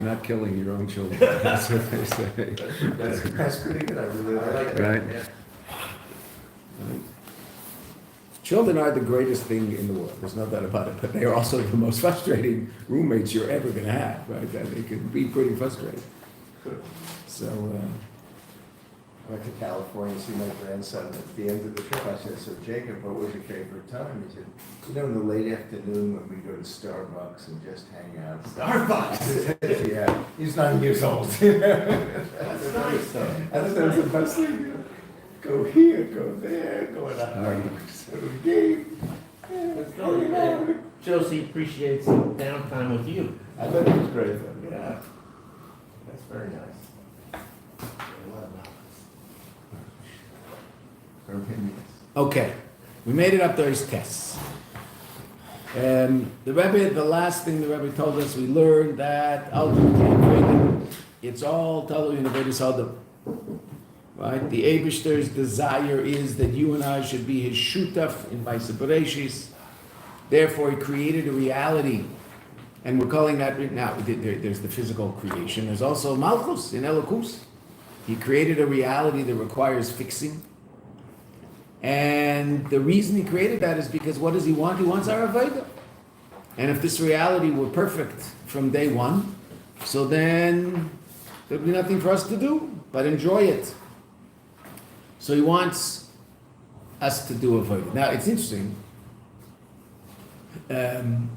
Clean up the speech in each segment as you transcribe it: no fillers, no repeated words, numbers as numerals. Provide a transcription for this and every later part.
not killing your own children. That's what they say. That's pretty good. I really like that. Right. Yeah. Children are the greatest thing in the world. There's no doubt about it. But they are also the most frustrating roommates you're ever going to have, right? That they can be pretty frustrating. So, I went to California to see my grandson. At the end of the trip, I said, "So Jacob, what was your favorite time?" He said, "You know, in the late afternoon when we go to Starbucks and just hang out." Starbucks? Yeah. He's 9 years old. That's nice, though. That's the best thing. Go here, go there, go on a game. Let's go. Josie appreciates the downtime with you. I thought it was great though. Yeah. That's very nice. Her opinions. okay, we made it up those tests. The Rebbe, the last thing the Rebbe told us, we learned that ultimately it's all totally in the Vedas Adam. Right? The Eibishter's desire is that you and I should be his shutaf in Maaseh Bereshis. Therefore, he created a reality. And we're calling that, now, there's the physical creation. There's also Malchus in Elokus. He created a reality that requires fixing. And the reason he created that is because what does he want? He wants our Avodah. And if this reality were perfect from day one, so then there'd be nothing for us to do but enjoy it. So he wants us to do Avodah. Now, it's interesting. And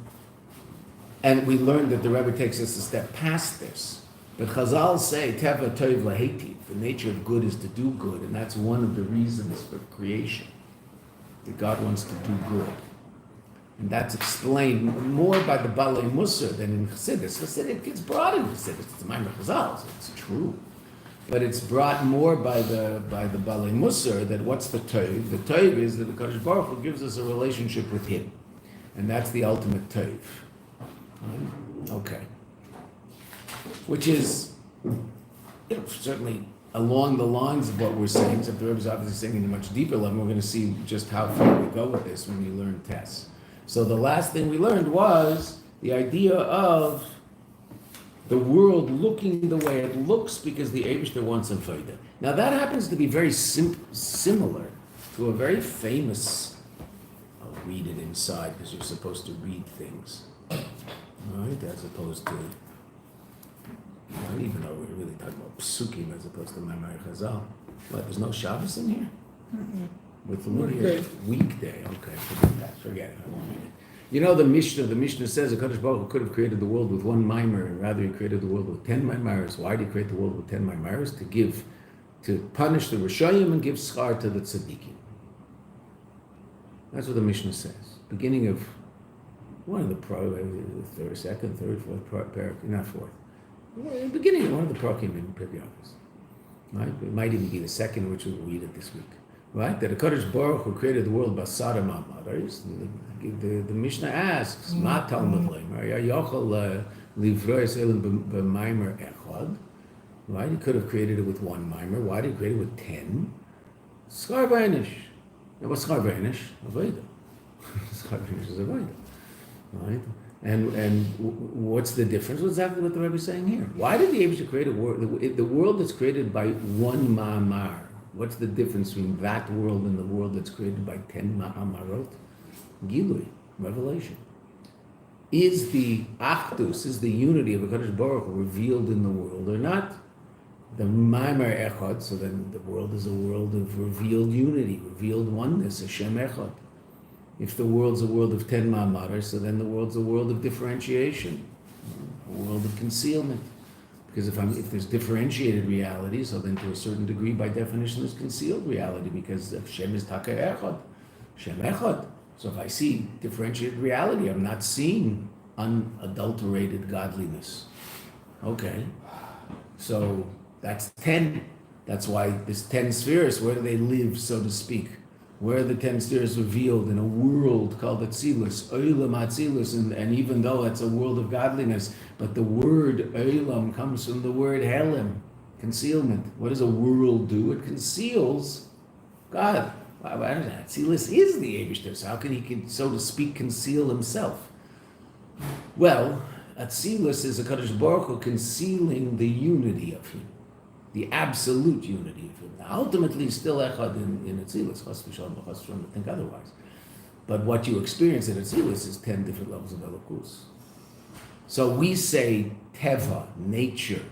we learned that the Rebbe takes us a step past this. But Chazal say, Teva Tov Lahetiv, the nature of good is to do good, and that's one of the reasons for creation, that God wants to do good. And that's explained more by the Balei Musar than in Chassidus. Chassidus gets brought in Chassidus. It's a Maimar Chazal, so it's true. But it's brought more by the Balei Musar that what's the Tov? The Tov is that the Kadosh Baruch Hu gives us a relationship with Him. And that's the ultimate Tov. Okay. Which is, certainly along the lines of what we're saying, except the Rebbe is obviously saying in a much deeper level. We're going to see just how far we go with this when you learn tests. So the last thing we learned was the idea of the world looking the way it looks because the Eibishter wants a Avodah. Now that happens to be very similar to a very famous, I'll read it inside because you're supposed to read things, right? As opposed to, I don't even know we're really talking about psukim as opposed to Maimar Chazal. What, there's no Shabbos in here? Mm-hmm. With weekday. Okay, forget it. I won't read it. You know the Mishnah says that Kadosh Baruch Hu could have created the world with one Maimer, and rather he created the world with 10 Maimers. Why did he create the world with 10 Maimers? To punish the Rishayim and give schar to the Tzaddikim. That's what the Mishnah says. Beginning of one of the second, third, fourth, not fourth. Beginning of one of the Prakim in Pirkei Avos. Right? It might even be the second, which we'll read it this week. Right? That the Kadosh Baruch Hu created the world basara ma'amaros. The Mishnah asks, Ma Talmud Leimer, Yochel Livrois Elim b'Maimer Echad. Right? He could have created it with one Maimer. Why did he create it with 10? Schar v'enish. Now what's schar v'enish? Avodah. Schar v'enish is Avodah. Right? And what's the difference? What's exactly what the Rebbe is saying here? Why did the Eibishter create a world? The world that's created by one ma'amar. What's the difference between that world and the world that's created by 10 ma'amarot? Gilui, revelation. Is the achdus, is the unity of a Kadosh Baruch Hu revealed in the world or not? The ma'amar echad, so then the world is a world of revealed unity, revealed oneness, Hashem echad. If the world's a world of 10 ma'amar, so then the world's a world of differentiation, a world of concealment. Because if there's differentiated reality, so then to a certain degree, by definition, there's concealed reality, because Hashem is taka echad, Hashem echad. So if I see differentiated reality, I'm not seeing unadulterated godliness. Okay, so that's 10. That's why this 10 spheres, where do they live, so to speak? Where are the 10 spheres revealed? In a world called Atzilus, Olam Atzilus, and even though it's a world of godliness, but the word Olam comes from the word Helem, concealment. What does a world do? It conceals God. Atzilus is the Eibishter, so how can he, so to speak, conceal himself? Well, Atzilus is a Kadosh Baruch Hu concealing the unity of him, the absolute unity of him. Now, ultimately, still echad in Atzilus. Chas v'shalom, chas v'shalom, think otherwise. But what you experience in Atzilus is 10 different levels of elokus. So we say teva, nature,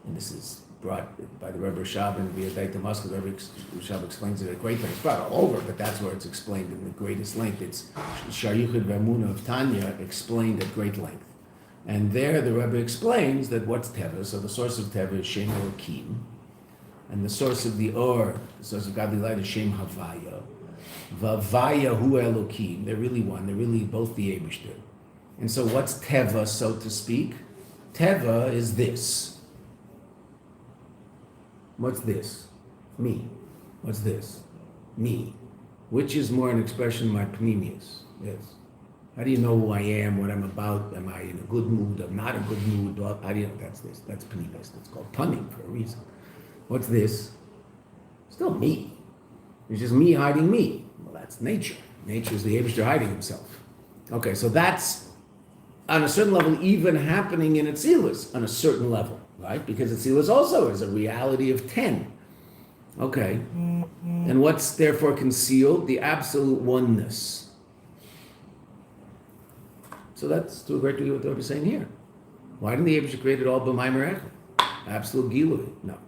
and this is brought by the Rebbe Shab and via Daita Moskva. The Rebbe Shab explains it at great length. It's brought all over, but that's where it's explained in the greatest length. It's Shayuchid V'Amuna of Tanya explained at great length. And there the Rebbe explains that what's teva. So the source of teva is Shem Elokim, and the source of the or, the source of godly light is Shem Havaya. Vavaya Hu Elokim. They're really one. They're really both the Eibishter. And so what's teva, so to speak? Teva is this. What's this? Me. What's this? Me. Which is more an expression of my pneumius? Yes. How do you know who I am, what I'm about? Am I in a good mood? I'm not in a good mood? How do you know that's this? That's pneumius. It's called punning for a reason. What's this? Still me. It's just me hiding me. Well, that's nature. Nature is the Eibishter hiding himself. Okay, so that's on a certain level even happening in Atzilus on a certain level, right? Because Atzilus also is a reality of 10. Okay. And what's therefore concealed? The absolute oneness. So that's to a great degree what the Rebbe is saying here. Why didn't the Eibishter create it all b'maimer echad? Absolute gilui. No.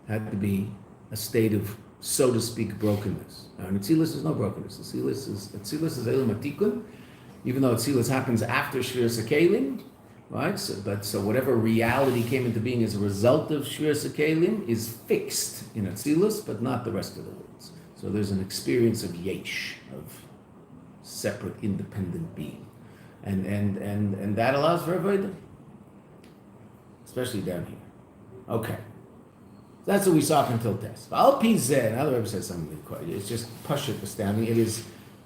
Had to be a state of, so to speak, brokenness. Now in Atzilus there's no brokenness. Atzilus is Elam Atikun, even though Atzilus happens after Shviras HaKelim, right? So whatever reality came into being as a result of Shviras HaKelim is fixed in Atzilus, but not the rest of the worlds. So there's an experience of yesh, of separate, independent being, and that allows for avodah, especially down here. Okay. That's what we saw up until test. Al Pizeh, another Rebbe says something quite. It's just pashut astounding. It is,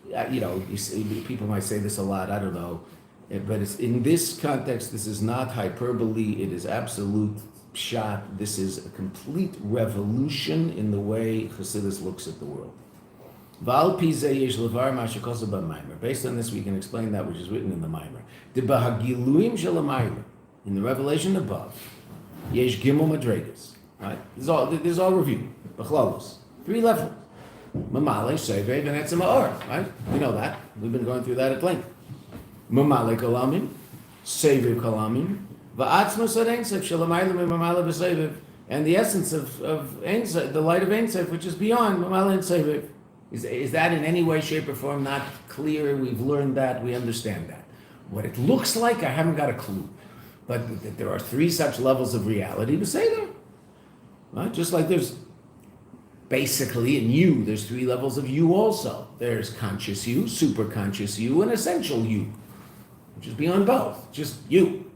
you see, people might say this a lot. I don't know, but it's in this context. This is not hyperbole. It is absolute pshat. This is a complete revolution in the way Chassidus looks at the world. Val Pizeh yesh levar ma'ashekosa b'maimer. Based on this, we can explain that which is written in the Maimer. The bahagiluim shel Maimer in the revelation above. Yesh gimel madregas. Right? This is all review. B'chlalos. 3 levels. Mamale, Sevei, Venetzim, Or. Right? We know that. We've been going through that at length. Mamale kalamim, Sevei kalamim, Va'atzmos ad Ein Sof, Shalamaylim and Mamale b'Sevei, and the essence of Ein Sof, the light of Ein Sof, which is beyond Mamale and Sevei. Is that in any way, shape, or form not clear? We've learned that. We understand that. What it looks like, I haven't got a clue. But that there are 3 such levels of reality to say there. Right? Just like there's basically in you, there's 3 levels of you also. There's conscious you, super conscious you, and essential you, which is beyond both. Just you,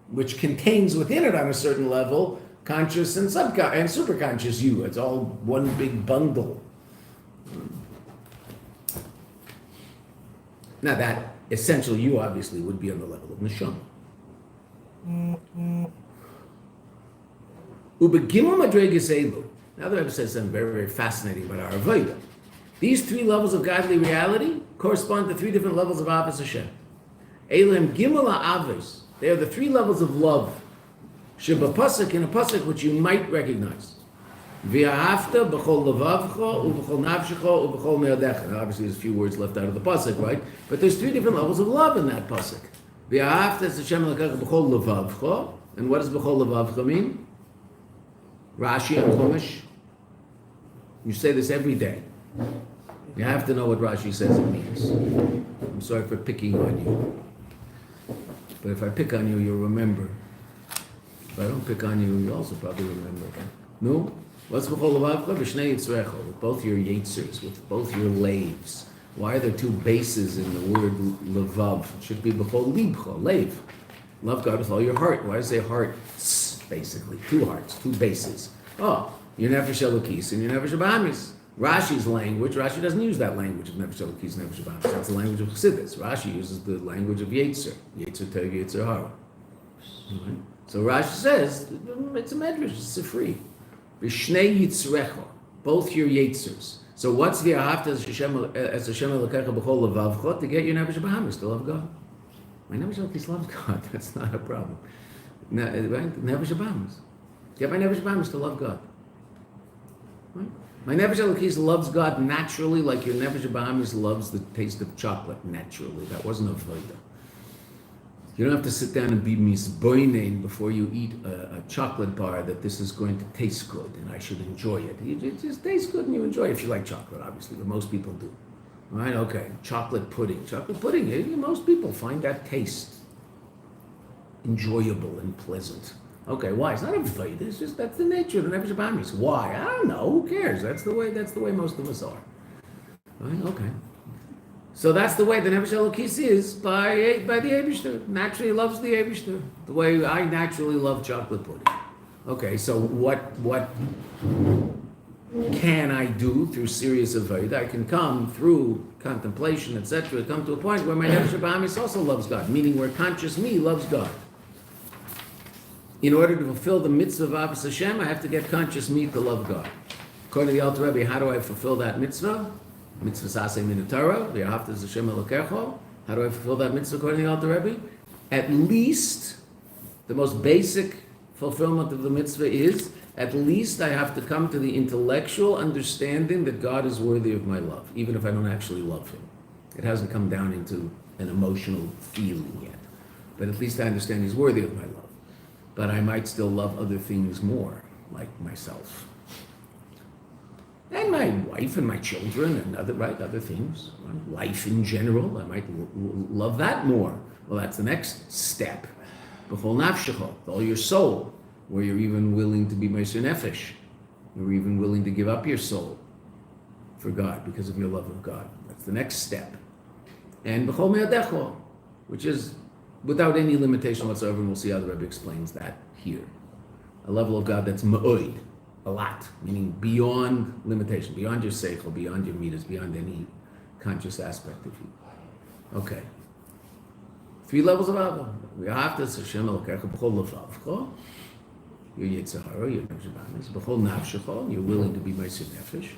which contains within it on a certain level conscious and and super conscious you. It's all one big bundle. Now that essential you obviously would be on the level of neshama. Ubegimel madregas elu. Now the Rebbe says something very, very fascinating about our avodah. These 3 levels of godly reality correspond to 3 different levels of avos Hashem. Elim gimel ha'avos. They are the 3 levels of love. Sheba pasuk, in a pasuk which you might recognize. V'ahavta b'chol levavcha u'b'chol nafshecha u'b'chol me'odecha. Now obviously there's a few words left out of the pasuk, right? But there's 3 different levels of love in that pasuk. V'ahavta is Hashem l'kacha b'chol levavcha. And what does b'chol levavcha mean? Rashi and Chumash. You say this every day. You have to know what Rashi says it means. I'm sorry for picking on you. But if I pick on you, you'll remember. If I don't pick on you, you'll also probably remember. No? What's b'chol levavcha? B'shnei yitzrecha. With both your yitzers, with both your laves. Why are there 2 bases in the word levav? It should be b'chol libcha, lave. Love God with all your heart. Why does it say heart? Basically, 2 hearts, 2 bases. Oh, your nefesh elokis and your nefesh bahamis. Rashi's language, Rashi doesn't use that language of nefesh elokis and nefesh bahamis. That's the language of Chassidus. Rashi uses the language of Yetzer. Yetzer Tov, Yetzer Hara. Right? So Rashi says, it's a medrash, it's a free. B'shnei yitzrecha, both your Yetzers. So what's the ahavta as Hashem Elokecha b'chol levavcha? To get your nefesh bahamis, to love God. My Nefesh Elokis loves God. That's not a problem. Right? Nefesh Abamis. Get my Nefesh Abamis to love God. Right? My Nefesh Elokis loves God naturally, like your Nefesh Abamis loves the taste of chocolate naturally. That wasn't a voida. You don't have to sit down and be misboinen before you eat a chocolate bar that this is going to taste good and I should enjoy it. It just tastes good and you enjoy it if you like chocolate, obviously, but most people do. Right? Okay. Chocolate pudding. Chocolate pudding, most people find that taste enjoyable and pleasant. Okay, why? It's not a void. It's just that's the nature of the Nefesh Abamis. Why? I don't know. Who cares? That's the way most of us are. Right? Okay. So that's the way the Nefesh Elokis is by the Eibishter. Naturally loves the Eibishter. The way I naturally love chocolate pudding. Okay, so what can I do through serious avodah? I can come through contemplation, etc., come to a point where my Nefesh Abamis also loves God, meaning where conscious me loves God. In order to fulfill the mitzvah of Avos Hashem, I have to get conscious me to love God. According to the Alter Rebbe, how do I fulfill that mitzvah? Mitzvah saseh min Torah, v'ahavta Hashem elokecho. How do I fulfill that mitzvah according to the Alter Rebbe? At least, the most basic fulfillment of the mitzvah is, at least I have to come to the intellectual understanding that God is worthy of my love, even if I don't actually love Him. It hasn't come down into an emotional feeling yet. But at least I understand He's worthy of my love. But I might still love other things more, like myself. And my wife and my children and other things. Life in general, I might love that more. Well, that's the next step. B'chol nafshecho, with all your soul, where you're even willing to be Meiser Nefesh. You're even willing to give up your soul for God because of your love of God. That's the next step. And b'chol me'adecho, which is without any limitation whatsoever, and we'll see how the Rebbe explains that here. A level of God that's ma'oid, a lot, meaning beyond limitation, beyond your seichel, beyond your midas, beyond any conscious aspect of you. Okay. 3 levels of Ava. V'ahavta Hashem elokecha b'chol levavcha, your Yetzirah, your Nefesh Abamis, b'chol nafshecha, you're willing to be Meiser Nefesh,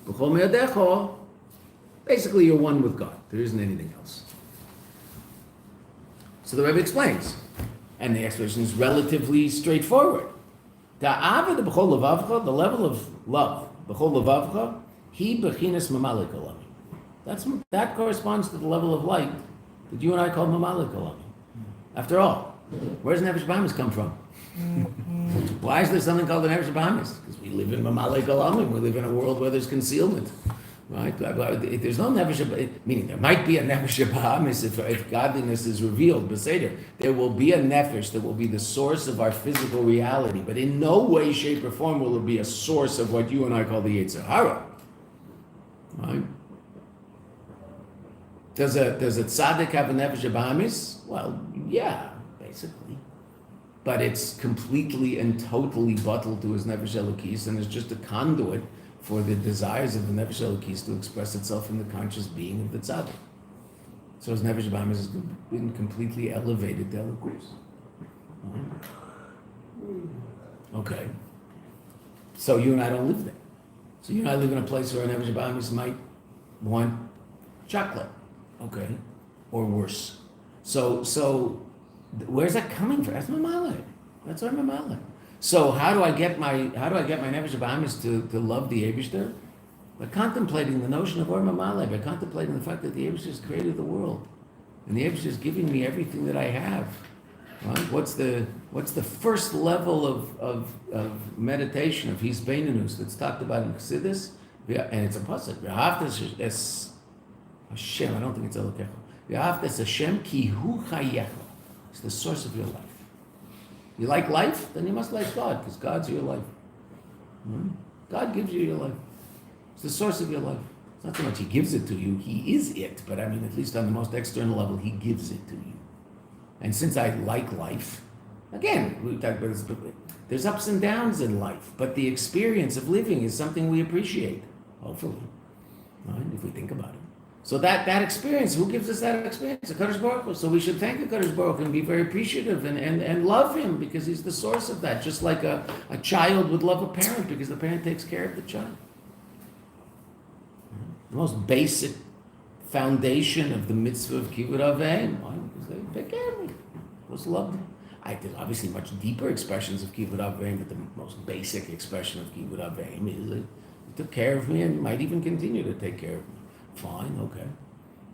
b'chol me'adecha, basically you're one with God. There isn't anything else. So the Rebbe explains, and the explanation is relatively straightforward. The level of love, b'chol levavcha, he bechinas mamalik olami. That corresponds to the level of light that you and I call mamalik olami. After all, where's Nefesh Abamis come from? Why is there something called the Nefesh Abamis? Because we live in mamalik olami. We live in a world where there's concealment. Right? There's no Nefesh, meaning there might be a Nefesh Abamis if godliness is revealed, but there will be a Nefesh that will be the source of our physical reality, but in no way, shape, or form will it be a source of what you and I call the Yetzer Hara. Right? Does a tzaddik have a Nefesh Abamis? Well, yeah, basically. But it's completely and totally bottled to his Nefesh Elokis, and it's just a conduit for the desires of the Nefesh Elokis to express itself in the conscious being of the tzaddik. So his Nefesh Abamis has been completely elevated to Elokus. Okay. So you and I don't live there. So you and I live in a place where a Nefesh Abamis might want chocolate, okay, or worse. So where's that coming from? That's Mamalek. That's our Mamalek. So how do I get my Nefesh Abamis to love the Eibishter? By contemplating the notion of Or Mamale, by contemplating the fact that the Eibishter has created the world, and the Eibishter is giving me everything that I have. Right? What's the first level of meditation of His Beinunus that's talked about in Chassidus? And it's a pasuk. V'ahavta es Hashem. I don't think it's Elokecha. V'ahavta es Hashem ki hu chayecha. It's the source of your life. You like life? Then you must like God, because God's your life. God gives you your life. It's the source of your life. It's not so much He gives it to you, He is it. But I mean, at least on the most external level, He gives it to you. And since I like life, again, we talk about this, there's ups and downs in life, but the experience of living is something we appreciate, hopefully, right? If we think about it. So that experience, who gives us that experience? HaKadosh Baruch Hu. So we should thank HaKadosh Baruch Hu and be very appreciative and love Him because He's the source of that. Just like a child would love a parent because the parent takes care of the child. The most basic foundation of the mitzvah of Kivud Aveim. Take care of me. Most loved. I did obviously much deeper expressions of Kivud Avim, but the most basic expression of Kivud Avim is that he took care of me and might even continue to take care of me. Fine, okay.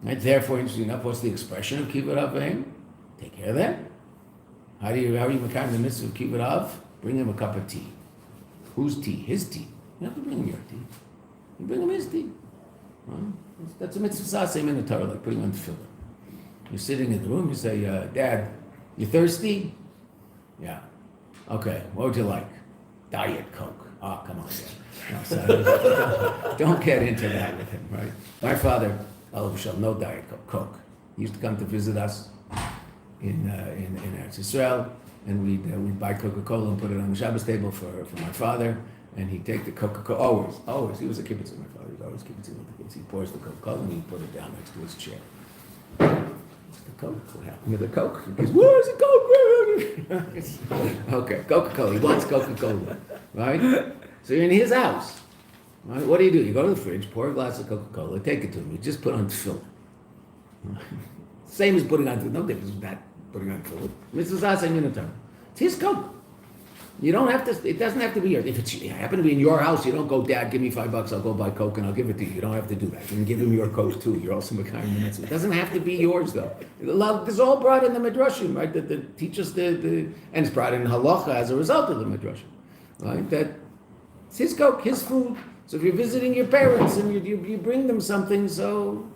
Right? Therefore, interesting enough, what's the expression of Kivud Avim? Take care of them. How are you making the mitzvah of Kivud Av? Bring him a cup of tea. Whose tea? His tea. You have to bring him your tea. You bring him his tea. Right? That's a mitzvah same in the Torah, like putting on tefillin. You're sitting in the room, you say, Dad, you thirsty? Yeah. Okay, what would you like? Diet Coke. Oh, come on, Dad. No, so, don't get into that with him, right? My father, no Diet Coke. He used to come to visit us in Eretz Yisrael, and we'd buy Coca-Cola and put it on the Shabbos table for my father, and he'd take the Coca-Cola, always, he was a kibbutzer, my father, he was always kibbutzing with the kids. He pours the Coca-Cola and he'd put it down next to his chair. The Coke, what happened to the Coke? He goes, where's the Coke? Okay, Coca-Cola, he wants Coca-Cola, right? So you're in his house, right? What do? You go to the fridge, pour a glass of Coca-Cola, take it to him, you just put on tefillin. Same as putting on, no difference with that, putting on tefillin. Mitzvah same in the term. It's his Coke. You don't have to, it doesn't have to be yours. If it happen to be in your house, you don't go, Dad, give me $5, I'll go buy Coke and I'll give it to you. You don't have to do that. You can give him your Coke too. You're also Mekayim the mitzvah. It doesn't have to be yours though. This is all brought in the Midrashim, right? That teaches and it's brought in Halacha as a result of the Midrashim, right? That it's his Coke, his food. So if you're visiting your parents and you bring them something, so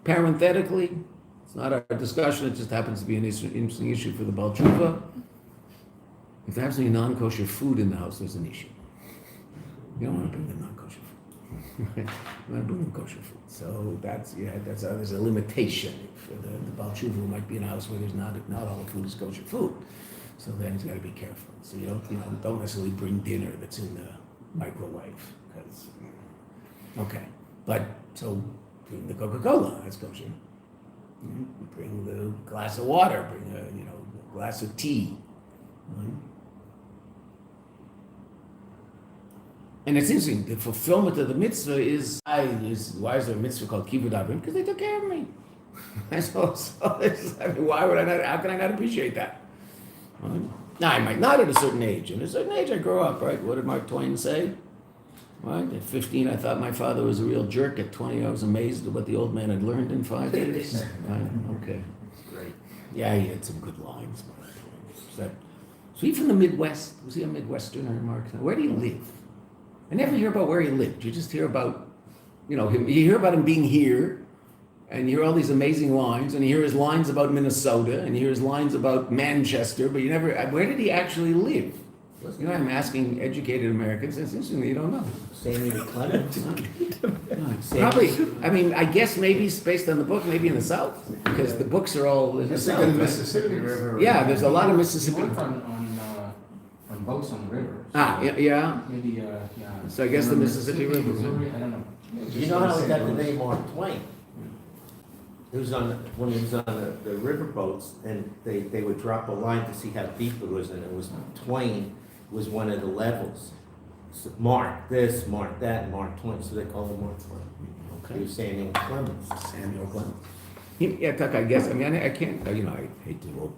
parenthetically, it's not our discussion, it just happens to be an interesting issue for the Baal Tshuva. If there's any non-kosher food in the house, there's an issue. You don't want to bring the non-kosher food. You want to bring the kosher food. So there's a limitation for the Baal Tshuva who might be in a house where there's not all the food is kosher food. So then he's got to be careful. So you don't necessarily bring dinner that's in the microwave. Okay, but so bring the Coca-Cola, that's kosher. Bring the glass of water. Bring a glass of tea. Right? And it's interesting, the fulfillment of the mitzvah is why is there a mitzvah called Kivud Avim? Because they took care of me. Why would I not, how can I not appreciate that? Right? Now, I might not at a certain age. At a certain age, I grow up, right? What did Mark Twain say? Right? At 15, I thought my father was a real jerk. At 20, I was amazed at what the old man had learned in 5 years. Right? Okay. Great. Yeah, he had some good lines. So he from the Midwest? Was he a Midwesterner, Mark? Where did he live? I never hear about where he lived. You just hear about, him. You hear about him being here, and you hear all these amazing lines, and you hear his lines about Minnesota, and you hear his lines about Manchester, but you never, where did he actually live? I'm asking educated Americans, it's interesting that you don't know. Samuel Clemens. Probably, I guess maybe it's based on the book, maybe in the South, because the books are all in the South. The Mississippi River. Yeah, there's a lot of Mississippi. Worked on boats on the river. Yeah. Maybe, yeah. So I guess the Mississippi River. Missouri, I don't know. You know how he got the name Mark Twain? He was when he was on the river boats, and they would drop a line to see how deep it was, and it was Twain was one of the levels. So Mark this, Mark that, Mark Twain. So they called him Mark Twain. Okay. He was Samuel Clemens. Samuel Clemens. Yeah, Tuck, I guess, I can't, I hate to,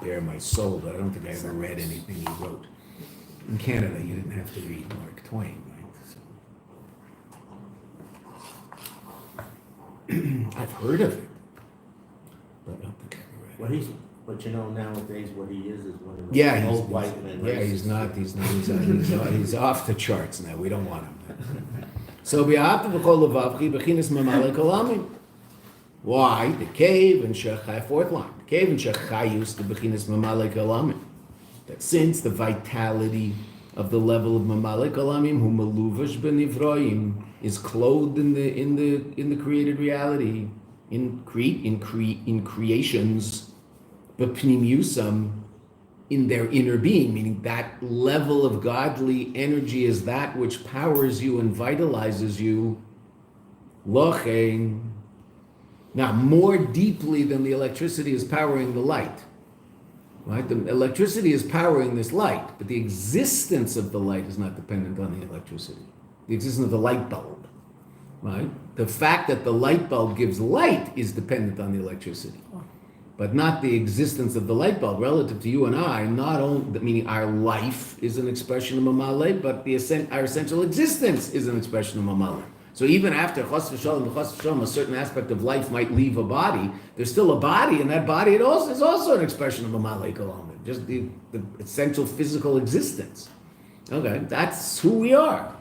bare my soul, but I don't think I ever read anything he wrote. In Canada, you didn't have to read Mark Twain, right? So. I've heard of it, but I don't think I ever read it. But nowadays what he is one of the old white men. Yeah, he's off the charts now. We don't want him. So why? The cave and Shechai, fourth line. The cave and Shechai used to bechinas mamalek alamim. That since the vitality of the level of mamalek alamim, who maluvash benivroim, is clothed in the created reality, in creations, but pnimiusam, in their inner being, meaning that level of godly energy is that which powers you and vitalizes you. Lochein. Now, more deeply than the electricity is powering the light, right? The electricity is powering this light, but the existence of the light is not dependent on the electricity. The existence of the light bulb, right? the fact that the light bulb gives light is dependent on the electricity, but not the existence of the light bulb. Relative to you and I, not only, meaning our life is an expression of Mamale, but our essential existence is an expression of Mamale. So even after chas v'shalom, a certain aspect of life might leave a body, there's still a body, and that body is also an expression of Mamale Kolam, just the essential physical existence. Okay, that's who we are.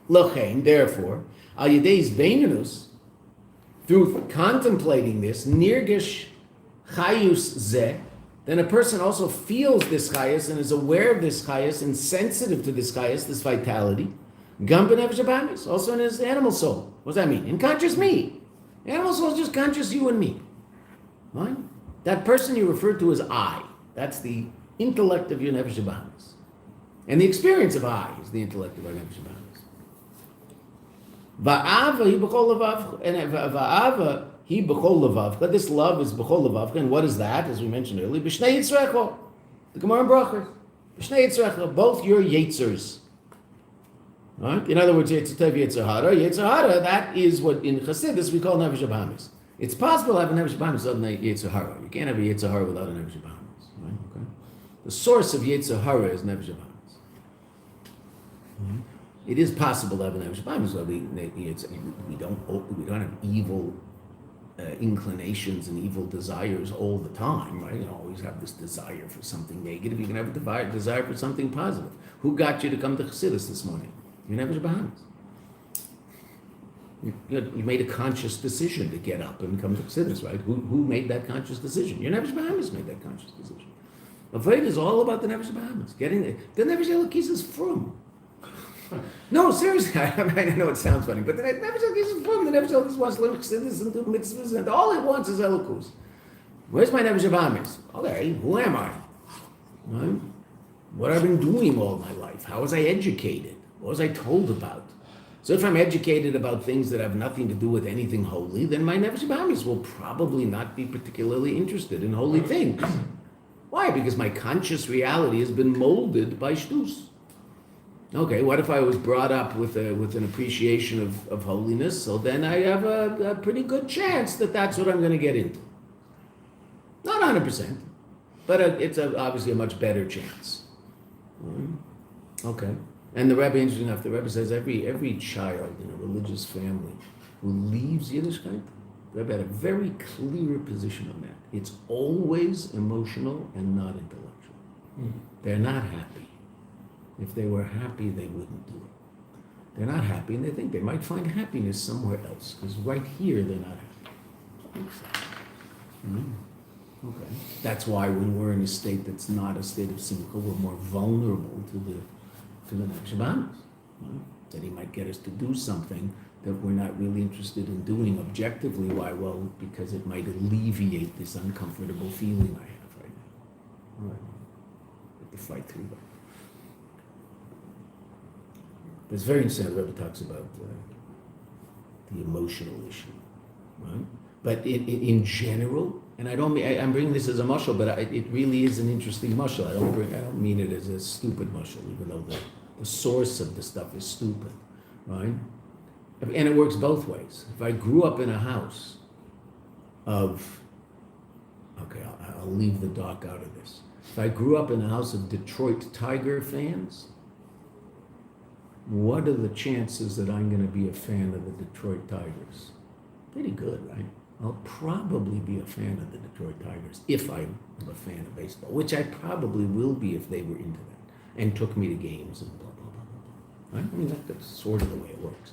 L'chein, therefore, al yedei beinunus, through contemplating this, nirgish chayus zeh, then a person also feels this chayus and is aware of this chayus and sensitive to this chayus, this vitality. Gam b'nefesh habahamis, also in his animal soul. What does that mean? In conscious me. Animal soul is just conscious you and me. Right? That person you refer to as I. That's the intellect of your nefesh habahamis. And the experience of I is the intellect of our nefesh habahamis. Va'ava hi b'chol levavcha, and va'ava hi b'chol levavcha. This love is b'chol levavcha, and what is that? As we mentioned earlier, b'shnei yitzrecho. The Gemara in Brachos. B'shnei yitzrecho, both your yitzers. Right? In other words, Yetzer Tov, Yetzer Hara. Yetzer Hara, that is what in Chassidus we call Nefesh Habahamis. It's possible to have a Nefesh Habahamis without a Yetzer Hara. You can't have a Yetzer Hara without a Nefesh Habahamis. Right? Okay? The source of Yetzer Hara is Nefesh Habahamis. Mm-hmm. It is possible to have a Nefesh Habahamis without we don't have evil inclinations and evil desires all the time, right? You always have this desire for something negative. You can have a desire for something positive. Who got you to come to Chassidus this morning? You never Bahamas. You made a conscious decision to get up and come to Chassidus, right? Who made that conscious decision? Your Nefesh Bahamas made that conscious decision. Avodah is all about the Nefesh Bahamas. Getting the Nefesh Elokis is from. No, seriously, I know it sounds funny, but the Nefesh Elokis is from. The Nefesh Elokis wants to learn Chassidus and do mitzvahs, and all it wants is Elokus. Where's my Nefesh Bahamas? Okay, who am I? Right? What have I been doing all my life? How was I educated? What was I told about? So if I'm educated about things that have nothing to do with anything holy, then my Nefesh Bahamis will probably not be particularly interested in holy things. Why? Because my conscious reality has been molded by shtus. Okay, what if I was brought up with an appreciation of holiness? So then I have a pretty good chance that that's what I'm going to get into. Not 100%, but it's obviously a much better chance. Okay. And the Rebbe, interesting enough, the Rebbe says every child in a religious family who leaves Yiddishkeit, the Rebbe had a very clear position on that. It's always emotional and not intellectual. They're not happy. If they were happy, they wouldn't do it. They're not happy, and they think they might find happiness somewhere else, because right here they're not happy. Okay. That's why when we're in a state that's not a state of simcha, we're more vulnerable to the Nefesh Habahamis. That he might get us to do something that we're not really interested in doing objectively. Why? Well, because it might alleviate this uncomfortable feeling I have right now. All right. We have to fight through that. But it's very interesting. The Rebbe talks about the emotional issue, right? But in general, and I'm bringing this as a mashal, but it really is an interesting mashal. I don't mean it as a stupid mashal, even though the source of the stuff is stupid, right? And it works both ways. If I grew up in a house of, okay, I'll leave the dark out of this. If I grew up in a house of Detroit Tiger fans, what are the chances that I'm going to be a fan of the Detroit Tigers? Pretty good, right? I'll probably be a fan of the Detroit Tigers if I'm a fan of baseball, which I probably will be if they were into that and took me to games and blah, blah, blah, blah. Right? I mean, that's sort of the way it works.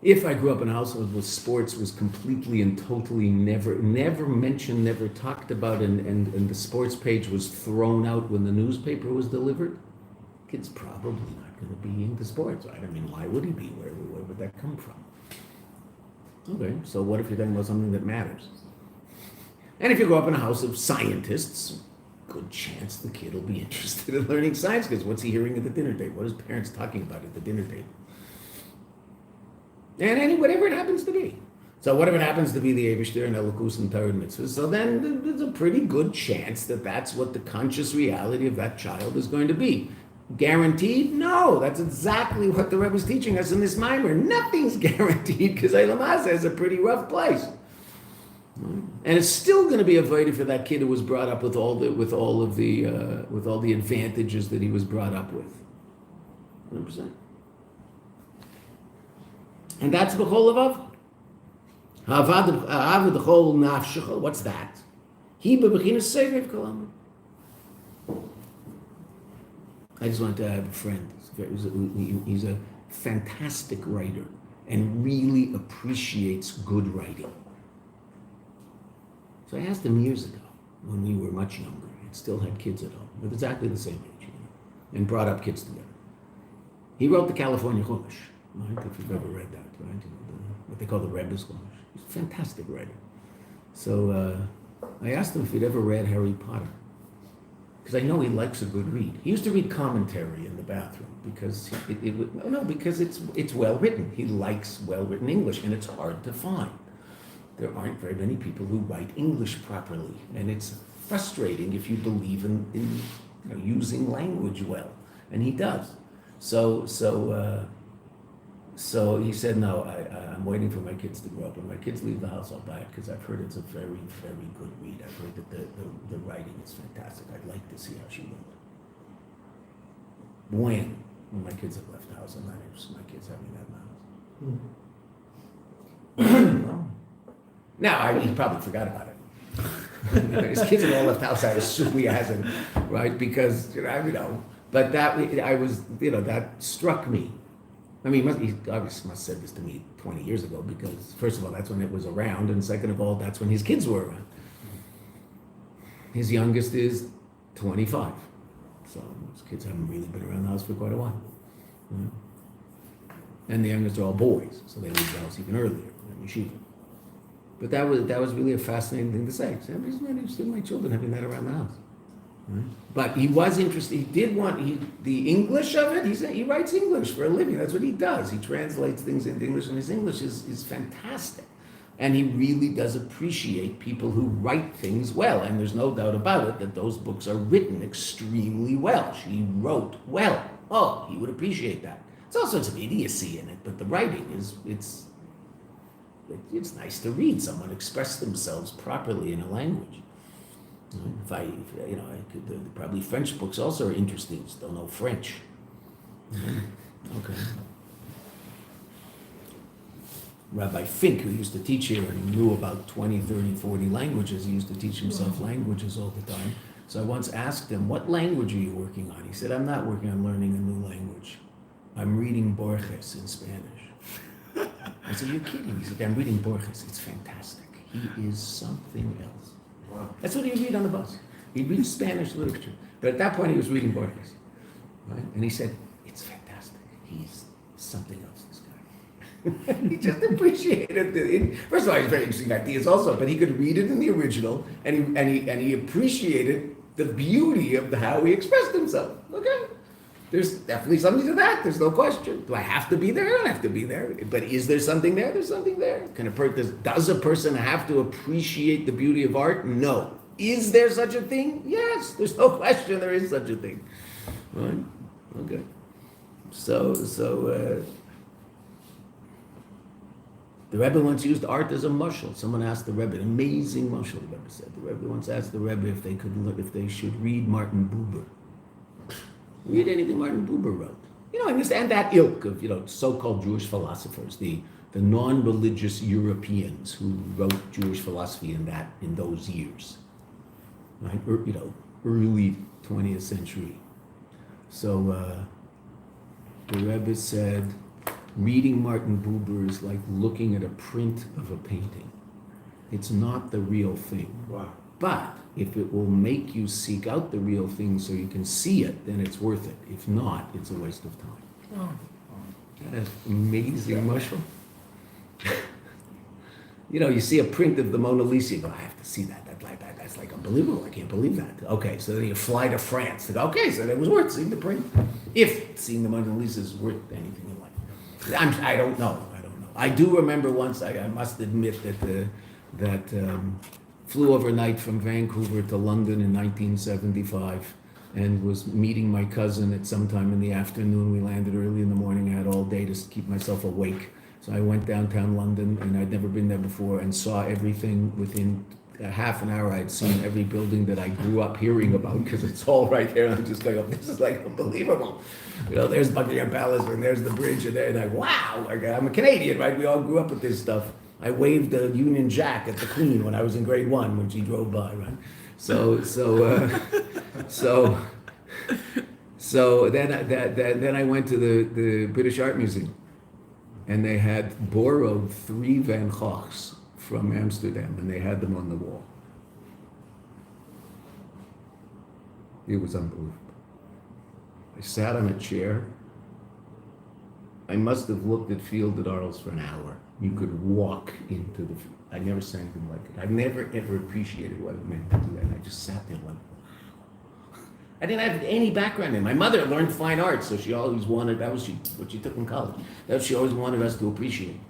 If I grew up in a household where sports was completely and totally never mentioned, never talked about, and the sports page was thrown out when the newspaper was delivered, kid's probably not going to be into sports, right? I mean, why would he be? Where would that come from? Okay, so what if you're talking about something that matters? And if you grow up in a house of scientists, good chance the kid will be interested in learning science, because what's he hearing at the dinner table? What is parents talking about at the dinner table? And whatever it happens to be. So whatever it happens to be the Eibishter and Elokus and Torah and mitzvahs, so then there's a pretty good chance that that's what the conscious reality of that child is going to be. Guaranteed? No, that's exactly what the Rebbe was teaching us in this mimer. Nothing's guaranteed because Eilam Hazeh is a pretty rough place. And it's still going to be avoided for that kid who was brought up with all the advantages that he was brought up with. 100%. And that's b'chol lavav. Ha'avad b'chol nafshecha. What's that? He b'bechinas seviv kalam. I just wanted to have a friend. He's a fantastic writer and really appreciates good writing. So I asked him years ago, when we were much younger, and still had kids at home, with exactly the same age, and brought up kids together. He wrote the California Chumash, right? If you've ever read that, right? What they call the Rebbe's Chumash. He's a fantastic writer. So I asked him if he'd ever read Harry Potter, because I know he likes a good read. He used to read commentary in the bathroom because because it's well written. He likes well written English, and it's hard to find. There aren't very many people who write English properly, and it's frustrating if you believe in using language well, and he does. So he said, no, I'm waiting for my kids to grow up. When my kids leave the house, I'll buy it because I've heard it's a very, very good read. I've heard that the writing is fantastic. I'd like to see how she wrote. When my kids have left the house, I'm not interested in my kids having that in the house. Now, he probably forgot about it. His kids have all left the house. I assume he hasn't, right? Because but that struck me. I mean, he obviously must have said this to me 20 years ago because, first of all, that's when it was around, and second of all, that's when his kids were around. His youngest is 25, so his kids haven't really been around the house for quite a while. And the youngest are all boys, so they leave the house even earlier in Yeshiva. But that was really a fascinating thing to say. I'm not interested in my children having that around the house. Right? But he was interested. He did want the English of it. He writes English for a living. That's what he does. He translates things into English, and his English is fantastic. And he really does appreciate people who write things well. And there's no doubt about it that those books are written extremely well. She wrote well. Oh, he would appreciate that. There's all sorts of idiocy in it, but the writing it's nice to read someone express themselves properly in a language. Probably French books also are interesting. Just don't know French. Okay. Rabbi Fink, who used to teach here and knew about 20, 30, 40 languages, he used to teach himself languages all the time. So I once asked him, what language are you working on? He said, I'm not working on learning a new language. I'm reading Borges in Spanish. I said, you're kidding. He said, I'm reading Borges. It's fantastic. He is something else. Wow. That's what he'd read on the bus. He'd read Spanish literature. But at that point, he was reading Borges. Right? And he said, it's fantastic. He's something else, this guy. He just appreciated it. First of all, he has very interesting ideas also, but he could read it in the original, and he appreciated the beauty of how he expressed himself. Okay? There's definitely something to that. There's no question. Do I have to be there? I don't have to be there. But is there something there? There's something there. Does a person have to appreciate the beauty of art? No. Is there such a thing? Yes. There's no question there is such a thing. Right? Okay. So the Rebbe once used art as a mushal. Someone asked the Rebbe, an amazing mushal, the Rebbe said. The Rebbe once asked the Rebbe if they should read Martin Buber. Read anything Martin Buber wrote. And that ilk of, so-called Jewish philosophers, the non-religious Europeans who wrote Jewish philosophy in those years, right? Early 20th century. So the Rebbe said, reading Martin Buber is like looking at a print of a painting. It's not the real thing. Wow. But if it will make you seek out the real thing so you can see it, then it's worth it. If not, it's a waste of time. That is amazing mushroom. You see a print of the Mona Lisa, you go, I have to see that. That's like unbelievable. I can't believe that. Okay, so then you fly to France. To go, okay, so it was worth seeing the print. If seeing the Mona Lisa is worth anything in life. I don't know. I do remember once, I must admit that flew overnight from Vancouver to London in 1975 and was meeting my cousin at some time in the afternoon. We landed early in the morning. I had all day to keep myself awake. So I went downtown London, and I'd never been there before, and saw everything within a half an hour. I'd seen every building that I grew up hearing about, because it's all right there. And I'm just going, oh, this is like unbelievable. You know, there's Buckingham Palace, and there's the bridge, and there, and wow, like, I'm a Canadian, right? We all grew up with this stuff. I waved the Union Jack at the Queen when I was in grade 1 when she drove by, right? So then I went to the British Art Museum, and they had borrowed 3 Van Goghs from Amsterdam, and they had them on the wall. It was unbelievable. I sat on a chair. I must have looked at Field at Arles for an hour. You could walk into the field. I never saw anything like it. I've never ever appreciated what it meant to do that. And I just sat there like, wow. I didn't have any background in it. My mother learned fine art, so she always wanted, what she took in college. That she always wanted us to appreciate.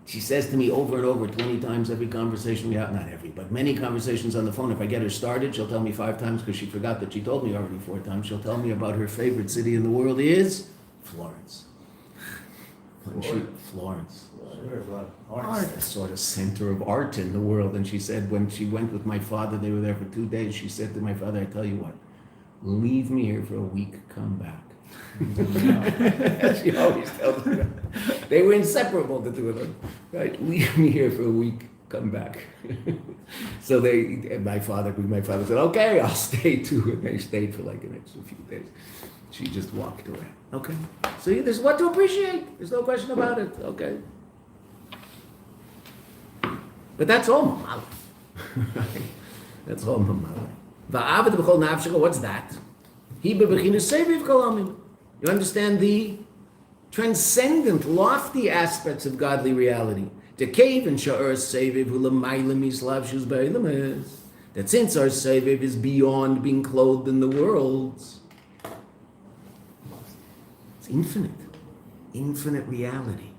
She says to me over and over, 20 times every conversation we have, not every, but many conversations on the phone. If I get her started, she'll tell me 5 times because she forgot that she told me already 4 times. She'll tell me about her favorite city in the world is Florence. Florence. There's a lot of Art, arts. a sort of center of art in the world. And she said when she went with my father, they were there for 2 days. She said to my father, I tell you what, leave me here for a week, come back. She always tells me that. They were inseparable, the 2 of them. Right? Leave me here for a week, come back. So my father said, okay, I'll stay too. And they stayed for like an extra few days. She just walked away. Okay. So there's what to appreciate. There's no question about it. Okay. But that's all mamala. That's all mamala. Va'avad b'chol nafshecha, what's that? He bebechinas seviv kol amim. You understand the transcendent, lofty aspects of godly reality. The cave and sha'ar seviv u'lamayla mislav shuz ba'ilames. That since our seviv is beyond being clothed in the worlds, it's infinite reality.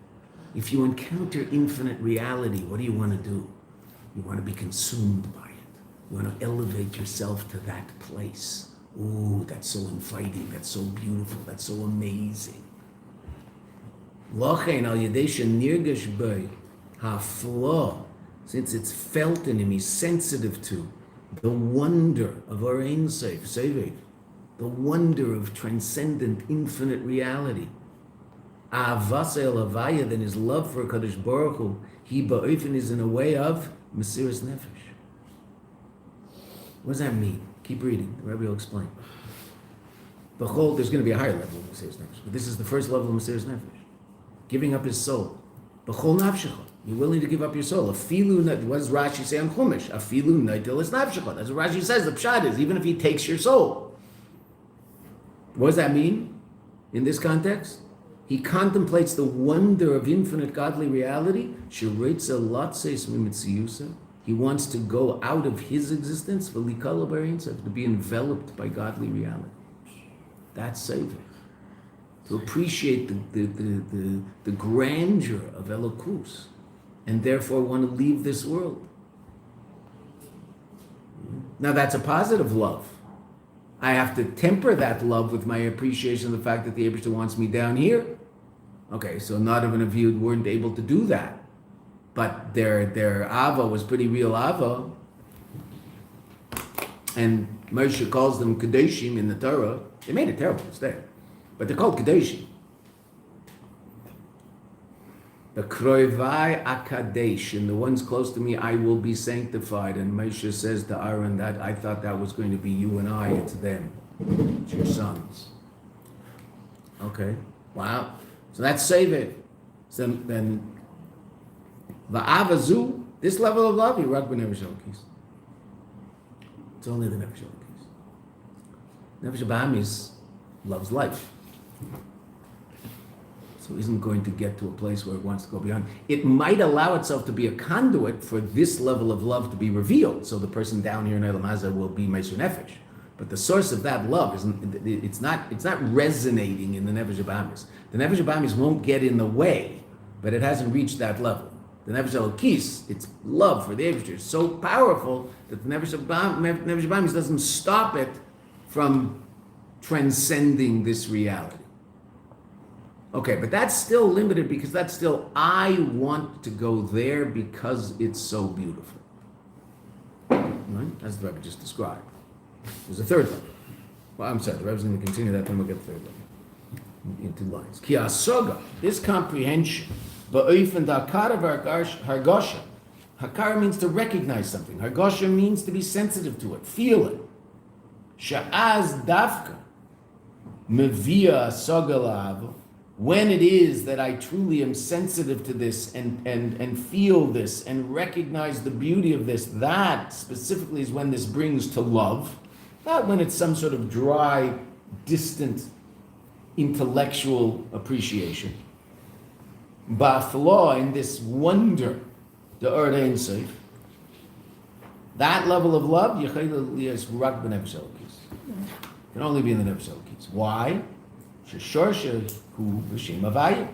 If you encounter infinite reality, what do you want to do? You want to be consumed by it. You want to elevate yourself to that place. Ooh, that's so inviting, that's so beautiful, that's so amazing. Lochein al yedei shenirgesh b'y hafla, since it's felt in him, he's sensitive to the wonder of our Ein Sof, Seviv, the wonder of transcendent, infinite reality. Avasa el Havaya, then his love for Kadosh Baruch Hu, he ba'ofen is in a way of Mesiras Nefesh. What does that mean? Keep reading. The Rebbe will explain. Behold, there's going to be a higher level of Mesiras Nefesh, but this is the first level of Mesiras Nefesh. Giving up his soul. Bechol nafshecha. You're willing to give up your soul. Afilu, what does Rashi say on Chumash? Afilu naitil es nafshecha. That's what Rashi says. The pshat is, even if he takes your soul. What does that mean in this context? He contemplates the wonder of infinite godly reality. He wants to go out of his existence to be enveloped by godly reality. That's saving. To appreciate the grandeur of Elokus, and therefore want to leave this world. Now that's a positive love. I have to temper that love with my appreciation of the fact that the Eibishter wants me down here. Okay, so Nadav and Avihu weren't able to do that. But their Ava was pretty real Ava. And Moshe calls them Kadeshim in the Torah. They made a terrible mistake, but they're called Kadeshim. The Kroivai Akadesh, and the ones close to me, I will be sanctified. And Moshe says to Aaron that I thought that was going to be you and I, it's them. It's your sons. Okay, wow. So that's save it. So then, Va'avazu, this level of love, Yirak b'nefesh elokis. It's only the nefesh elokis. Nefesh Bahamis loves life. So isn't going to get to a place where it wants to go beyond. It might allow itself to be a conduit for this level of love to be revealed. So the person down here in Elam Hazah will be Meisur Nefesh. But the source of that love it's not resonating in the Nefesh Bahamis. The Nefesh Bahamis won't get in the way, but it hasn't reached that level. The Nefesh Elokis, its love for the Eibishter is so powerful that the Nefesh Bahamis doesn't stop it from transcending this reality. Okay, but that's still limited because that's still, I want to go there because it's so beautiful. Right? As the Rebbe just described. There's a third level. Well, I'm sorry, the Rebbe's going to continue that, then we'll get the third level. In 2 lines. Ki asoga, this comprehension, ba'ofen da'akara v'hargosha. Hakara means to recognize something. Hargosha means to be sensitive to it, feel it. Sha'az dafka, mevia asoga la'avo. When it is that I truly am sensitive to this and feel this and recognize the beauty of this, that specifically is when this brings to love, not when it's some sort of dry, distant, intellectual appreciation. Ba'aflo, in this wonder, the Ur Ein Sof, that level of love, can only be in the Nefesh Elokis. Why? Sheshorsha hu v'shem havaya.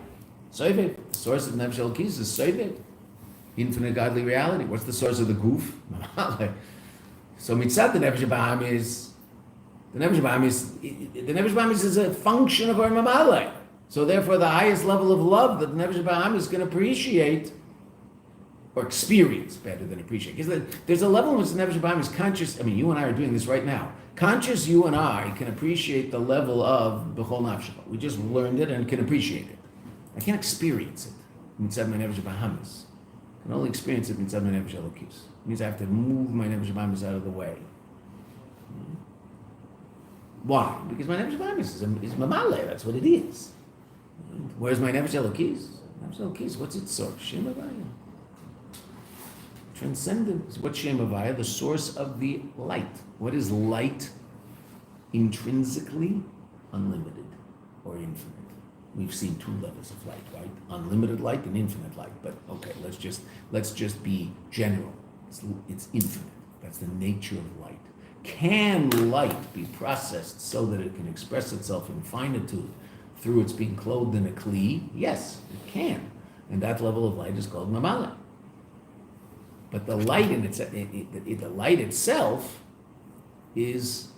Sovet. The source of Nefesh Elokis is Sovet. Infinite godly reality. What's the source of the goof? So mitzat the Nefesh Ba'am is the Nefesh Ba'am is a function of our Mamaleh. So therefore, the highest level of love that the Nefesh Ba'am is going to appreciate or experience better than appreciate. Because there's a level in which the Nefesh Ba'am is conscious. I mean, you and I are doing this right now. Conscious you and I can appreciate the level of B'chol Nafshecha. We just learned it and can appreciate it. I can't experience it. Mitzad my Nefesh Bahamis. I can only experience it mitzad my Nefesh Elokis. It means I have to move my Nefesh Bahamis out of the way. Why? Because my Nefesh Bahamis is Mamale. That's what it is. Where's my Nefesh Elokis? Nefesh Elokis, what's its source? Shem Havaya. Transcendence. What's Shem Havaya? The source of the light. What is light? Intrinsically unlimited or infinite. We've seen 2 levels of light, right? Unlimited light and infinite light. But okay, let's just be general. It's infinite. That's the nature of light. Can light be processed so that it can express itself in finitude through its being clothed in a kli? Yes, it can. And that level of light is called mamala. But the light the light itself is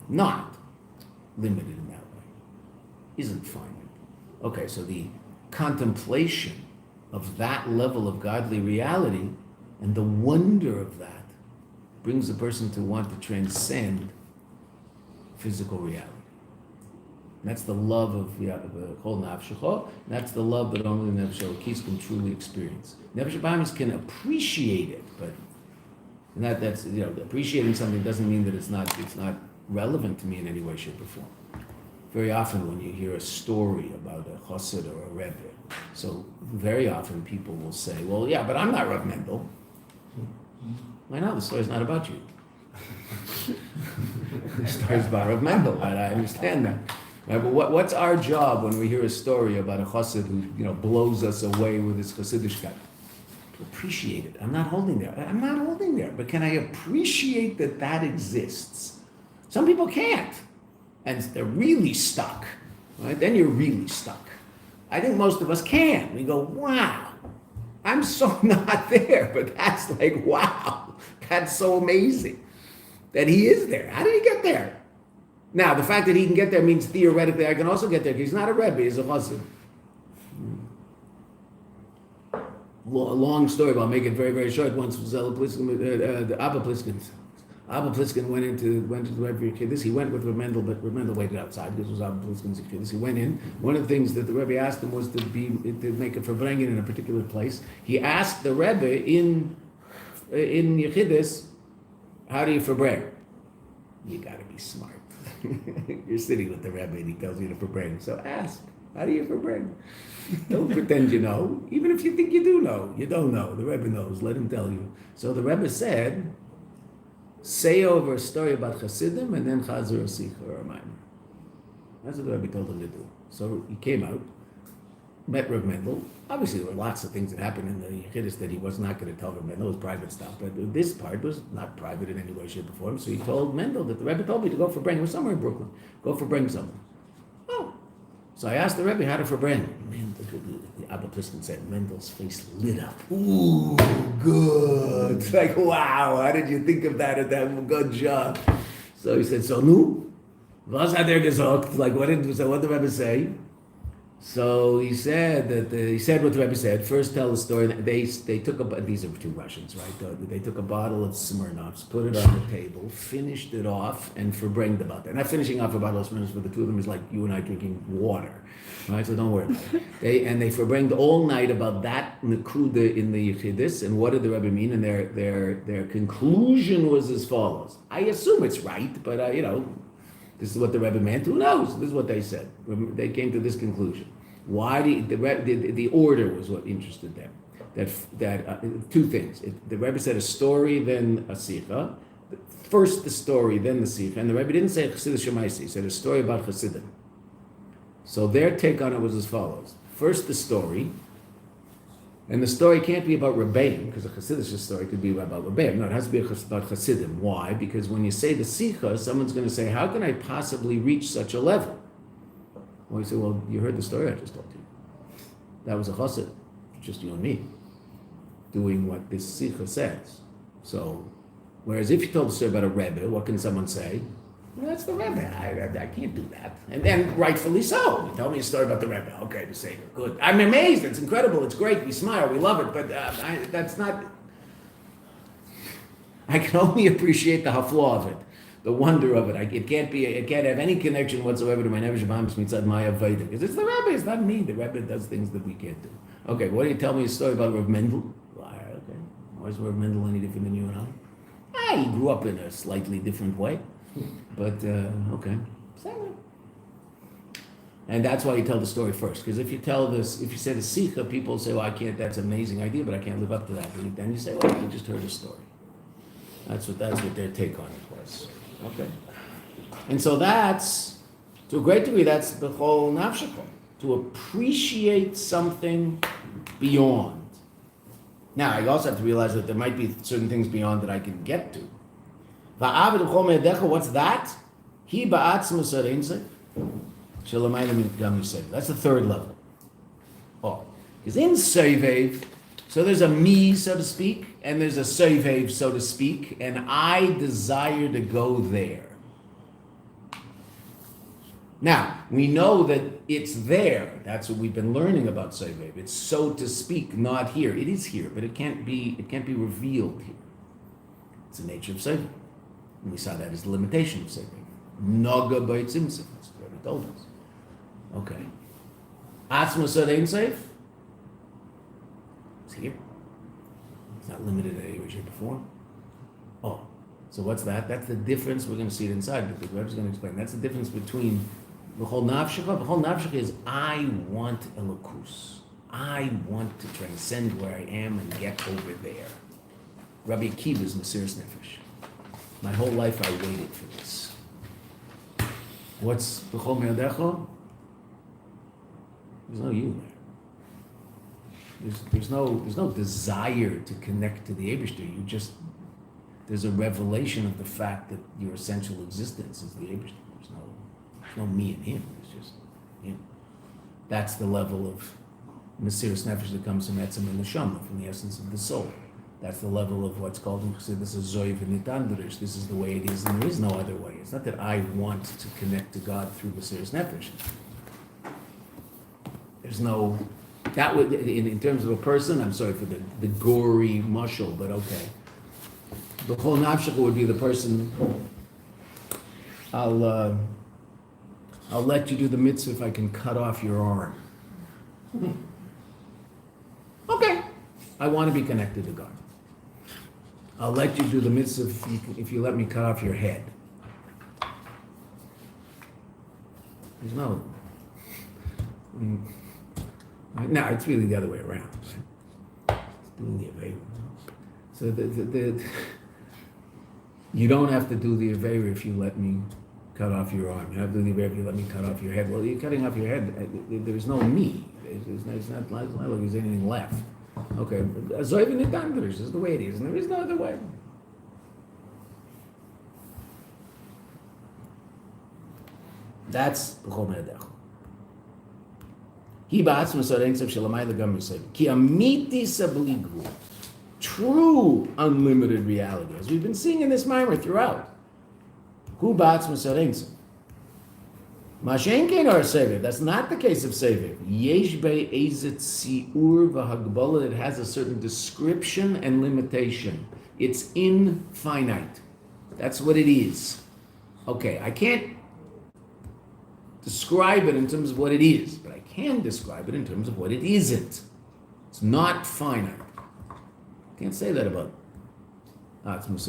not limited in that way, isn't finite. Okay, so the contemplation of that level of godly reality and the wonder of that brings the person to want to transcend physical reality. And that's the love of Kol Nafshecha. That's the love that only the Nefesh Elokis can truly experience. Nefesh Bahamis can appreciate it, but that's appreciating something doesn't mean that it's not relevant to me in any way, shape, or form. Very often when you hear a story about a chassid or a rebbe, so very often people will say, well, yeah, but I'm not Rav Mendel. Why not? The story's not about you. The story's about Rav Mendel, right? I understand that. Right? But what's our job when we hear a story about a chassid who blows us away with his chassidishkeit? To appreciate it. I'm not holding there. But can I appreciate that exists? Some people can't. And they're really stuck. Right? Then you're really stuck. I think most of us can. We go, wow, I'm so not there. But that's like, wow, that's so amazing that he is there. How did he get there? Now, the fact that he can get there means theoretically I can also get there because he's not a rebbe, he's a chassid. Long story, but I'll make it very, very short. Once the Abba Pliskin went to the Rebbe Chassidus. He went with Reb Mendel, but Reb Mendel waited outside because it was Abba Pliskin's Chassidus. He went in. One of the things that the Rebbe asked him was to make a fervent in a particular place. He asked the Rebbe in Yechidus, how do you fervent? You got to be smart. You're sitting with the Rebbe and he tells you to fervent. So ask, how do you fervent? Don't pretend you know. Even if you think you do know, you don't know. The Rebbe knows. Let him tell you. So the Rebbe said, say over a story about Chassidim and then Chazar or Sikha or a Maimer. That's what the Rebbe told him to do. So he came out, met Reb Mendel. Obviously, there were lots of things that happened in the Yechidus that he was not going to tell Reb Mendel. It was private stuff. But this part was not private in any way, shape, or form. So he told Mendel that the Rebbe told me to go for bring. It was somewhere in Brooklyn. Go for bring something. Oh. So I asked the Rebbe how to for bring. Man, the Abba Pliskin said, Mendel's face lit up. Ooh, good. It's like, wow, how did you think of that? Good job. So he said, so no? Was hat gesagt? Like, what did the Rebbe say? So he said what the Rebbe said. First, tell the story. They took these are two Russians, right? They took a bottle of Smirnoffs, put it on the table, finished it off, and verbringed about that. Not finishing off a bottle of Smirnoffs for the two of them is like you and I drinking water, right? So don't worry about it. They verbringed all night about that nekuda in the Yeshiva. And what did the Rebbe mean? And their conclusion was as follows. I assume it's right, but this is what the Rebbe meant. Who knows? This is what they said. They came to this conclusion. Why the order was what interested them. That two things. The Rebbe said a story, then a sikha. First the story, then the sikha. And the Rebbe didn't say Chassidus Shemaisi. He said a story about Chassidim. So their take on it was as follows. First the story. And the story can't be about Rebbeim, because a Chassidus story could be about Rebbeim. No, it has to be about Chassidim. Why? Because when you say the Sikha, someone's going to say, how can I possibly reach such a level? Well, you say, well, you heard the story I just told you. That was a Chassid, just you and me, doing what this Sikha says. So, whereas if you told the story about a Rebbe, what can someone say? Well, that's the Rebbe. I can't do that. And then rightfully so. You tell me a story about the Rebbe. Okay, the Seder. Good. I'm amazed. It's incredible. It's great. We smile. We love it. But that's not... I can only appreciate the haflaw of it, the wonder of it. It can't have any connection whatsoever to my Nefesh Bahamis Mitzad Maya Veda. Because it's the Rebbe. It's not me. The Rebbe does things that we can't do. Okay, why don't you tell me a story about Rav Mendel? Why, okay. Why is Rav Mendel any different than you and I? He grew up in a slightly different way. But, okay. And that's why you tell the story first. Because if you say the Sikha, people say, well, I can't, that's an amazing idea, but I can't live up to that. And then you say, well, I just heard a story. That's what their take on it was. Okay. And so to a great degree, that's the whole nafshako. To appreciate something beyond. Now, I also have to realize that there might be certain things beyond that I can get to. What's that? That's the third level. Oh, because in Sovev, so there's a me, so to speak, and there's a Sovev, so to speak, and I desire to go there. Now, we know that it's there. That's what we've been learning about Sovev. It's so to speak, not here. It is here, but it can't be revealed here. It's the nature of Sovev. And we saw that as the limitation of saving. Naga baitzimsim. That's what he told us. Okay. Atzma said ain't safe. It's here. It's not limited to any way, shape, or form. Oh, so what's that? That's the difference. We're going to see it inside, because Rebbe's going to explain. That's the difference between the whole nafshika. The whole nafshika is I want elokus. I want to transcend where I am and get over there. Rabbi Akiva's Mesiras Nefesh. My whole life I waited for this. What's B'chol Me'adecho? There's no you there. There's no desire to connect to the Eibishter. There's a revelation of the fact that your essential existence is the Eibishter. There's no me and him. It's just him. That's the level of Mesiras Nefesh that comes from Etzem and Neshama, from the essence of the soul. That's the level of what's called in Chassidus a zoiv v'nitandrish. This is the way it is, and there is no other way. It's not that I want to connect to God through Mesiras Nefesh. There's no... That would, in terms of a person, I'm sorry for the gory mushal, but okay. The whole nafshaka would be the person, I'll let you do the mitzvah if I can cut off your arm. Okay. I want to be connected to God. I'll let you do the mitzvah if you let me cut off your head. There's no... No, it's really the other way around. It's doing the Aveira. So you don't have to do the Aveira if you let me cut off your arm. You have to do the Aveira if you let me cut off your head. Well, you're cutting off your head. There's no me. It's not like there's anything left. Okay, Zoiv and Nitandrish, this is the way it is, and there is no other way. That's B'chol Me'adecho. He ba'atzma soreintzav shelamay legam yisayim. Ki amiti sabli gvul. True unlimited reality, as we've been seeing in this mimer throughout. Hu ba'atzma soreintzav. Mashenkein or seviv. That's not the case of seviv. Yesh bei ezet siur v'hagbala. It has a certain description and limitation. It's infinite. That's what it is. Okay, I can't describe it in terms of what it is, but I can describe it in terms of what it isn't. It's not finite. Can't say that about Atzmus.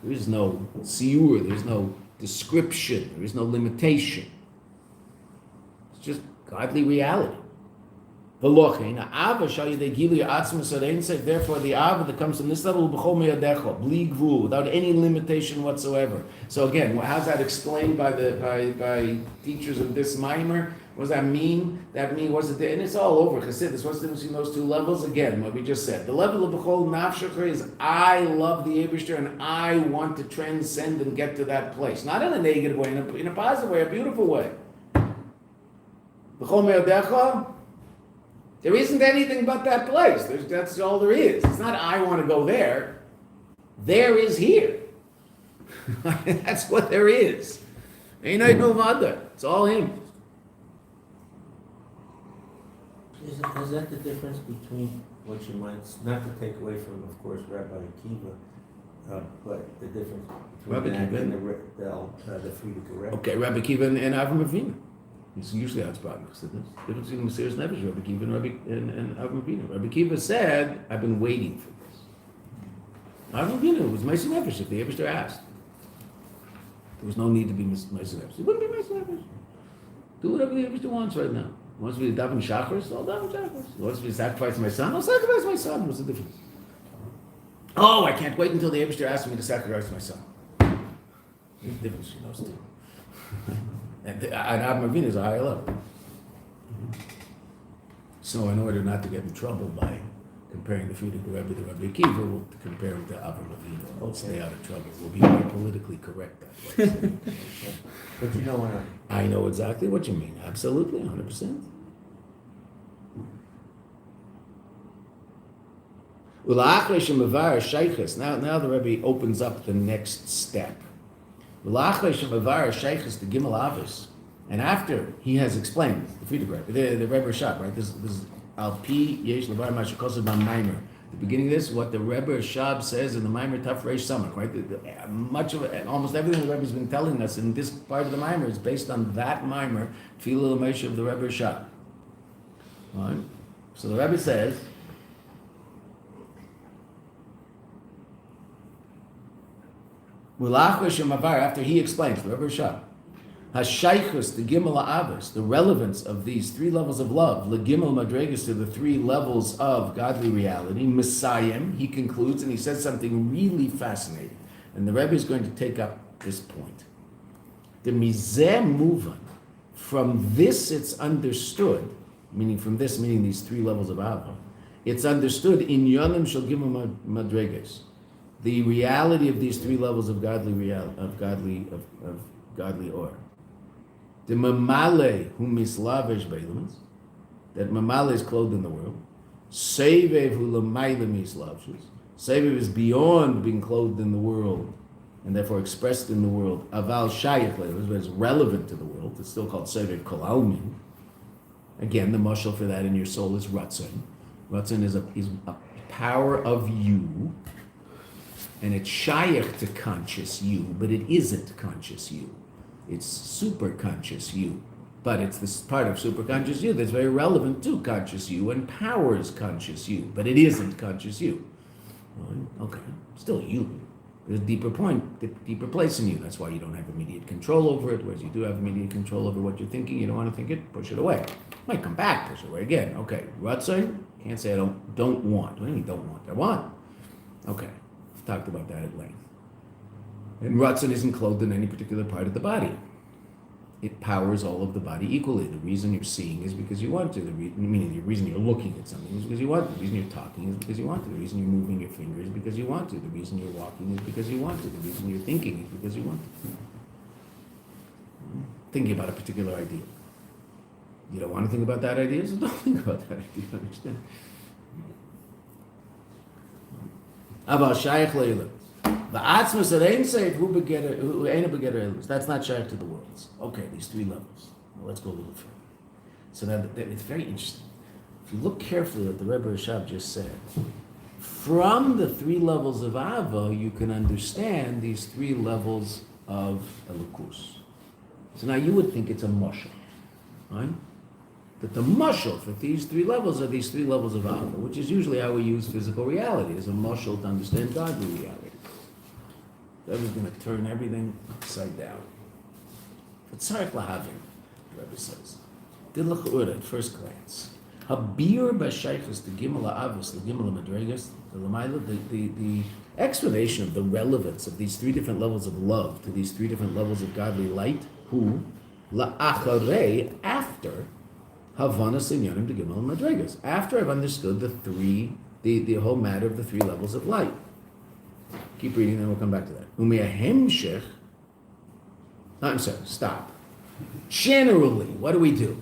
There is no siur, there is no description, there is no limitation. It's just godly reality. Therefore, the Ava that comes from this level, without any limitation whatsoever. So again, how's that explained by teachers of this mimer? What does that mean? That mean was it there? And it's all over Chassidus. What's the difference between those two levels? Again, what we just said. The level of B'chol Nafshecha is I love the Eibishter and I want to transcend and get to that place. Not in a negative way, in a positive way, a beautiful way. B'chol Me'odecha, there isn't anything but that place. That's all there is. It's not I want to go there. There is here. That's what there is. Ain't I no other. It's all him. Is that the difference between what you might, not to take away from, of course, Rabbi Akiva, but the difference between Rabbi that Akiva and the Frierdiker Rebbe? Okay, Rabbi Kiva and Avram Avinu. It's usually how it's brought in Chassidus. The difference between Mesiras Nefesh, Rabbi Kiva and Avram Avinu. Rabbi Kiva said, I've been waiting for this. Avram Avinu was Mesiras Nefesh if the Eibishter asked. There was no need to be Mesiras Nefesh. It wouldn't be Mesiras Nefesh. Do whatever the Eibishter wants right now. Wants me to daven shachris? I'll daven shachris. Wants me to sacrifice my son? I'll sacrifice my son. What's the difference? Oh, I can't wait until the Eibishter asks me to sacrifice my son. There's a difference between those two. And Avram Avinu is a higher level. So in order not to get in trouble by comparing the Frierdiker Rebbe to Rabbi Akiva, we'll compare him to Avram Avinu. We'll stay out of trouble. We'll be more politically correct that way. But you know what I know exactly what you mean. Absolutely, 100%. Now the Rebbe opens up the next step. And after he has explained the Frierdiker Rebbe, the Rebbe Rashab, right? This is Al Pi Yesh Levar Mashikosav Maimer. The beginning of this, what the Rebbe Rashab says in the Maimer Taf Reish Samach, right? Much of it, almost everything the Rebbe's been telling us in this part of the Maimer is based on that Maimer, Tefillah L'Moshe of the Rebbe Rashab. Right? So the Rebbe says, after he explains, the Rebbe Rashab, Hashaychus, the Gimel Avos, the relevance of these three levels of love, Legimel Madregas, to the three levels of godly reality, Messiah, he concludes, and he says something really fascinating. And the Rebbe is going to take up this point. The Mizeh Muvan, from this it's understood, meaning these three levels of Ava, it's understood in Yonim Shel Gimel Madregas, the reality of these three levels of godly or. The mamale hu mislavesh beilumins, that mamale is clothed in the world. Sevev hu lamayla mislavshus. Sevev is beyond being clothed in the world, and therefore expressed in the world. Aval shayach leilus, but it's relevant to the world. It's still called sevev kol almin. Again, the mashal for that in your soul is ratzon. Ratzon is a power of you, and it's shayach to conscious you, but it isn't conscious you. It's superconscious you, but it's this part of superconscious you that's very relevant to conscious you and powers conscious you, but it isn't conscious you. Okay, still you. There's a deeper point, deeper place in you. That's why you don't have immediate control over it, whereas you do have immediate control over what you're thinking. You don't want to think it, push it away. Might come back, push it away again. Okay, Ratzon, can't say I don't want. What do you mean don't want? I want. Okay, I've talked about that at length. And Ratzon isn't clothed in any particular part of the body. It powers all of the body equally. The reason you're seeing is because you want to. Meaning the reason you're looking at something is because you want to. The reason you're talking is because you want to. The reason you're moving your finger is because you want to. The reason you're walking is because you want to. The reason you're thinking is because you want to. Thinking about a particular idea. You don't want to think about that idea, so don't think about that idea. Understand? About Shaykh Leila. The atzmas that ain't saved, who ain't a begetter, that's not shaykh to the worlds. Okay, these three levels. Well, let's go a little further. So that it's very interesting. If you look carefully at the Rebbe Rashab just said, from the three levels of Ava, you can understand these three levels of Elokus. So now you would think it's a mashal, right? That the mashal for these three levels are these three levels of Ava, which is usually how we use physical reality, as a mashal to understand godly reality. That was going to turn everything upside down. But tzarich lahavin, the Rebbe says, dilach ura at first glance, habir b'shaychus the gimel ha'avos, the gimel ha'madregas, the explanation of the relevance of these three different levels of love to these three different levels of godly light, who la'acharei, after havanas inyanim the gimel ha'madregas, after I've understood the whole matter of the three levels of light. Keep reading, then we'll come back to that. I'm sorry, stop. Generally, what do?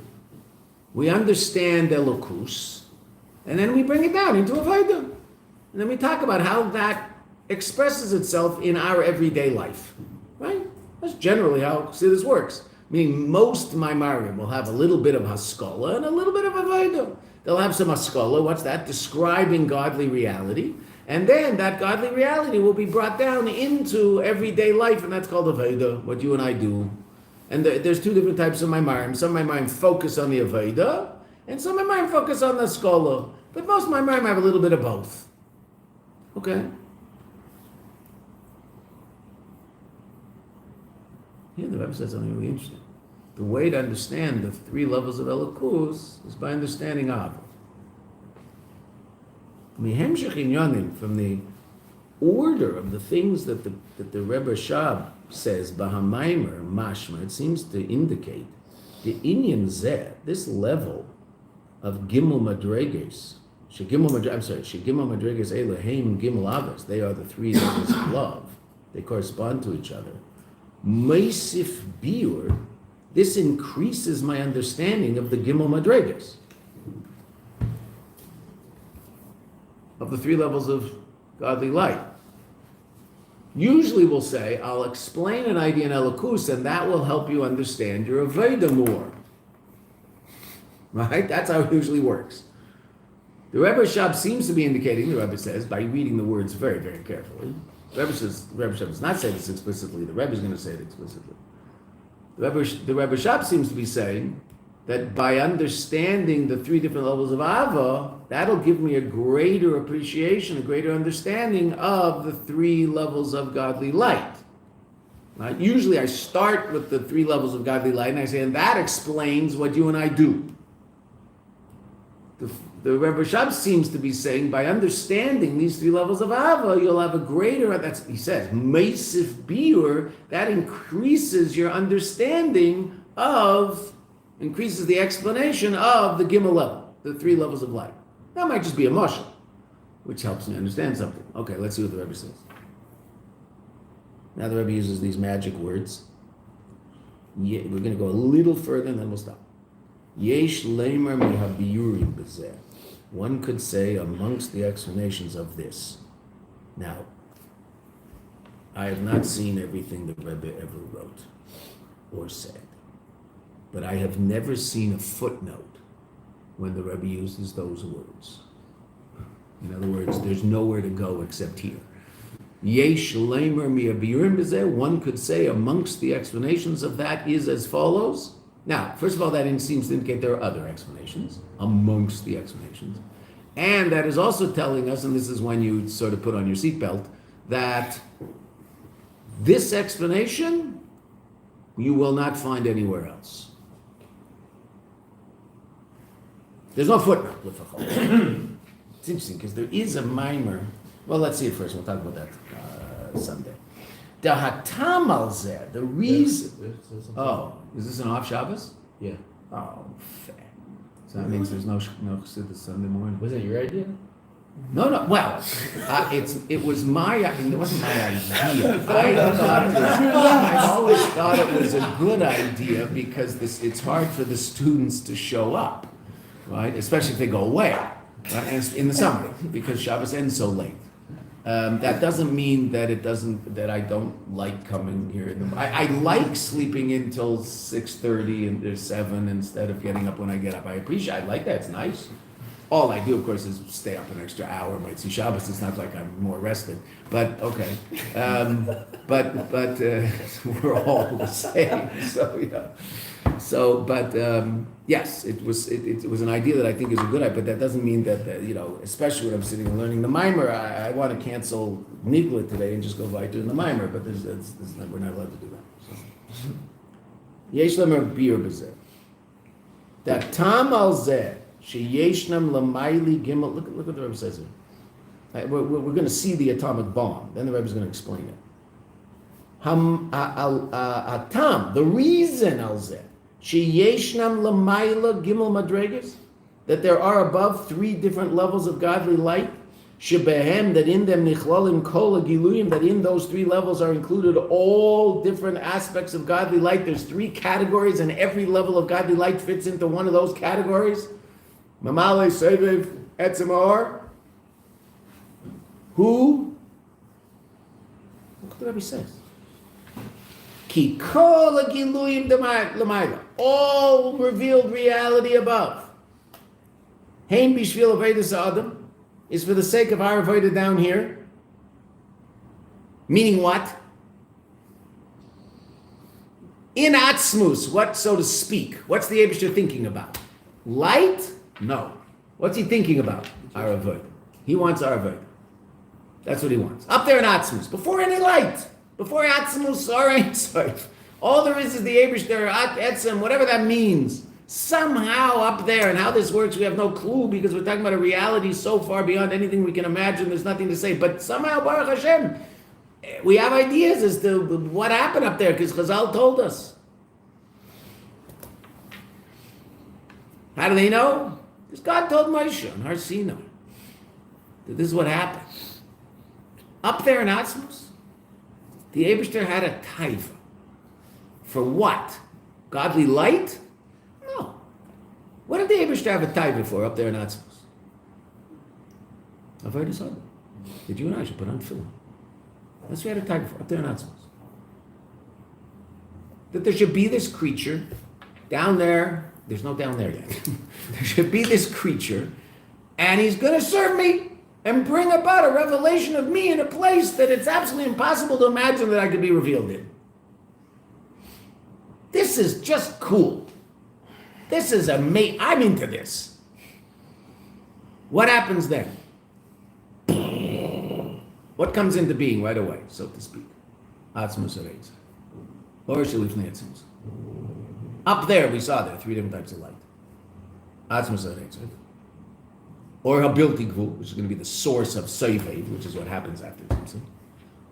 We understand Elokus, and then we bring it down into a Veda. And then we talk about how that expresses itself in our everyday life. Right? That's generally how Chassidus works. Meaning most Maimarim will have a little bit of Haskalah and a little bit of a Veda. They'll have some Haskalah, what's that? Describing godly reality. And then that godly reality will be brought down into everyday life, and that's called a Veda, what you and I do. And there's two different types of Maimarim. Some Maimarim focus on the Aveda, and some Maimarim focus on the Scholar. But most Maimarim have a little bit of both. Okay? Here the Rebbe says something really interesting. The way to understand the three levels of Elokus is by understanding Ava. From the order of the things that the Rebbe Shab says, Bahamaimer, Mashma, it seems to indicate the Inyan Zeh, this level of Gimel Madreges, Shegimel Madreges Elohim Gimel Avos, they are the three levels of love. They correspond to each other. Meisif Biur, this increases my understanding of the Gimel Madreges, of the three levels of godly light. Usually we'll say, I'll explain an idea in Elokus, and that will help you understand your Aveda more. Right? That's how it usually works. The Rebbe Shab seems to be indicating, the Rebbe says, by reading the words very, very carefully. The Rebbe Shab does not say this explicitly, the Rebbe is going to say it explicitly. The Rebbe Shab seems to be saying that by understanding the three different levels of Ava, that'll give me a greater appreciation, a greater understanding of the three levels of godly light. Right? Usually I start with the three levels of godly light and I say, and that explains what you and I do. The Rebbe Shab seems to be saying, by understanding these three levels of Ava, you'll have a greater, that's, he says, Meisif Biur, that increases your understanding increases the explanation of the Gimel level, the three levels of light. That might just be a mashal, which helps me understand something. Okay, let's see what the Rebbe says. Now the Rebbe uses these magic words. We're going to go a little further and then we'll stop. Yesh lemer mihabiyurim b'zeh. One could say amongst the explanations of this. Now, I have not seen everything the Rebbe ever wrote or said. But I have never seen a footnote when the Rebbe uses those words. In other words, there's nowhere to go except here. Yesh lemer mi'abirim b'zeh. One could say amongst the explanations of that is as follows. Now, first of all, that seems to indicate there are other explanations amongst the explanations. And that is also telling us, and this is when you sort of put on your seatbelt, that this explanation you will not find anywhere else. There's no footnote. It's interesting because there is a mimer. Well, let's see it first. We'll talk about that Sunday. The hatam al zeh, the reason. Oh, is this an off Shabbos? Yeah. Oh, fair. So that means there's no Chassidus Sunday morning. Was that your idea? No. Well, it was my. It wasn't my idea. I always thought it was a good idea because it's hard for the students to show up, right? Especially if they go away, right? And it's in the summer because Shabbos ends so late. That doesn't mean that that I don't like coming here. I like sleeping in till 6:30 and there's 7 instead of getting up when I get up. I like that, it's nice. All I do, of course, is stay up an extra hour. Might see Shabbos. It's not like I'm more rested, but okay. But we're all the same. So yeah. So, but yes, it was an idea that I think is a good idea. But that doesn't mean that especially when I'm sitting and learning the mimer, I want to cancel Nigla today and just go right doing the mimer. But we're not allowed to do that. Yesh lemer bir b'zeh. That tam al zeh. Sheyeshnam lamayli gimel. Look what the Rebbe says here. We're going to see the atomic bomb. Then the Rebbe is going to explain it. Atam, the reason al zeh. Sheyeshnam lamayla gimel madregas, that there are above 3 different levels of godly light. Shebehem, that in them nichlalim kol agiluyim, that in those 3 levels are included all different aspects of godly light. There's 3 categories, and every level of godly light fits into one of those categories. Mamale Seviv Etzemar. Who? Look what the Rebbe says. Ki kol agiluyim l'mayla. All revealed reality above. Hein bishvil avodas adam is for the sake of our avodah down here. Meaning what? In atzmus, what, so to speak? What's the Eibishter thinking about? Light? No. What's he thinking about? Our avodah. He wants our avodah. That's what he wants. Up there in atzmus, before any light, before atzmus or Ein Sof. All there is the Eibishter, etzem, whatever that means. Somehow up there, and how this works, we have no clue because we're talking about a reality so far beyond anything we can imagine. There's nothing to say. But somehow, Baruch Hashem, we have ideas as to what happened up there because Chazal told us. How do they know? Because God told Moshe on Har Sinai that this is what happened. Up there in Atzmos, the Eibishter had a taiva. For what? Godly light? No. What did the Eibishter have a taiva for up there in Atzmos? Avodas Hashem. That you and I should put on tefillin. That's what we had a taiva for up there in Atzmos. That there should be this creature down there. There's no down there yet. There should be this creature, and he's going to serve me and bring about a revelation of me in a place that it's absolutely impossible to imagine that I could be revealed in. This is just cool. This is amazing. I'm into this. What happens then? What comes into being right away, so to speak? Atzmus Aretz. Or Shalifnei Atzmus. Up there, we saw there 3 different types of light. Atzmus Aretz, right? Or Habilti Gvul, which is going to be the source of Soivev, which is what happens after Tzimtzum.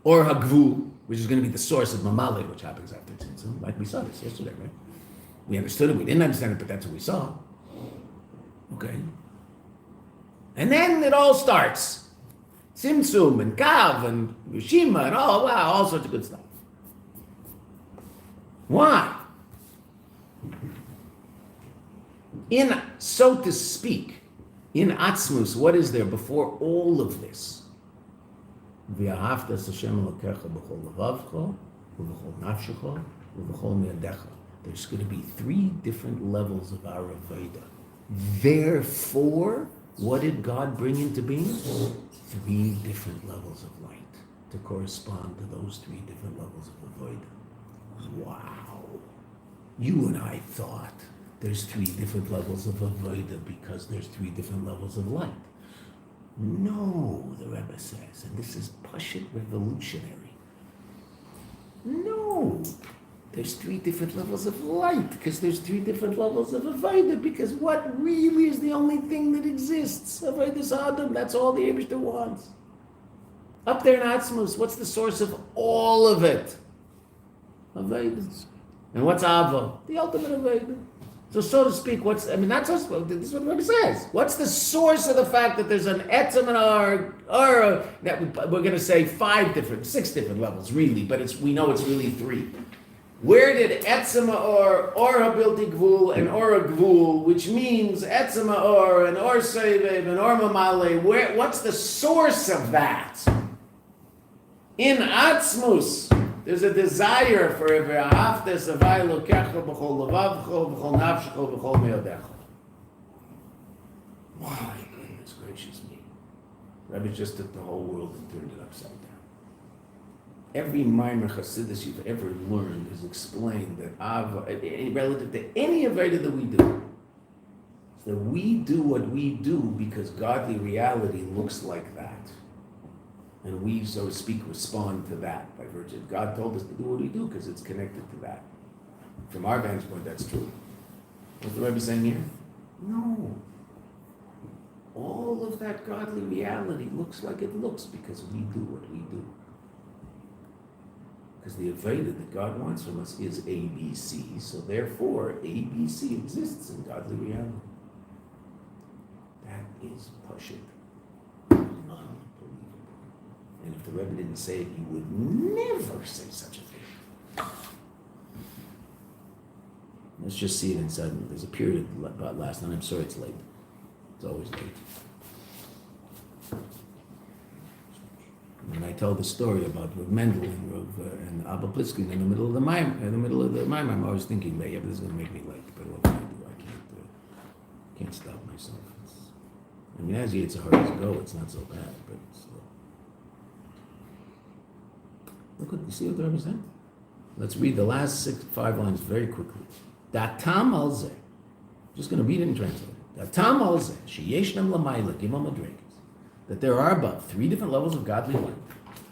Or Hagvul, which is going to be the source of Mamale, which happens after Tzimtzum. Like we saw this yesterday, right? We understood it, we didn't understand it, but that's what we saw. Okay. And then it all starts. Tzimtzum and Kav and Yeshima and all sorts of good stuff. Why? In, so to speak, in Atzmus, what is there before all of this? There's going to be 3 different levels of our Avodah. Therefore, what did God bring into being? 3 different levels of light to correspond to those 3 different levels of Avodah. Wow. You and I thought there's 3 different levels of Avodah because there's 3 different levels of light. No, the Rebbe says, and this is Pashut revolutionary. No, there's 3 different levels of light because there's 3 different levels of Avodah, because what really is the only thing that exists? Avodas Adam, that's all the Eibishter wants. Up there in Atzmos, what's the source of all of it? Avodah. And what's Ava? The ultimate Avodah. So to speak, this is what the Rebbe says. What's the source of the fact that there's an etzem and or that we're going to say 6 different levels, really, but we know it's really 3. Where did etzem or habilti gvul and or gvul, which means etzem or and or sevev and or mamale, what's the source of that? In Atzmus, there's a desire for V'ahavta savai lokecha b'chol levavcho b'chol nafshecho b'chol meodecho. My goodness gracious me. Rabbi just took the whole world and turned it upside down. Every minor Chassidus you've ever learned is explained that relative to any Aveda that we do, that we do what we do because godly reality looks like that. And we, so to speak, respond to that by virtue of God told us to do what we do because it's connected to that. From our vantage point, that's true. What's the Rebbe saying here? No. All of that godly reality looks like it looks because we do what we do. Because the Aveda that God wants from us is ABC, so therefore ABC exists in godly reality. That is Pashut. Unbelievable. And if the Rebbe didn't say it, he would never say such a thing. Let's just see it inside. There's a period about last night. I'm sorry it's late. It's always late. And I told the story about Mendel and Abba Plitzkin in the middle of the Maim. I'm always thinking, yeah, but this is going to make me late. But what can I do? I can't stop myself. As it's hard as go, it's not so bad, but still. Look what you see what the Rebbe said. Let's read the last 5 lines very quickly. Datam al zeh. Just going to read it and translate it. Datam al zeh. Sheyeshnam lamayla gimel madregas. That there are above 3 different levels of godly light.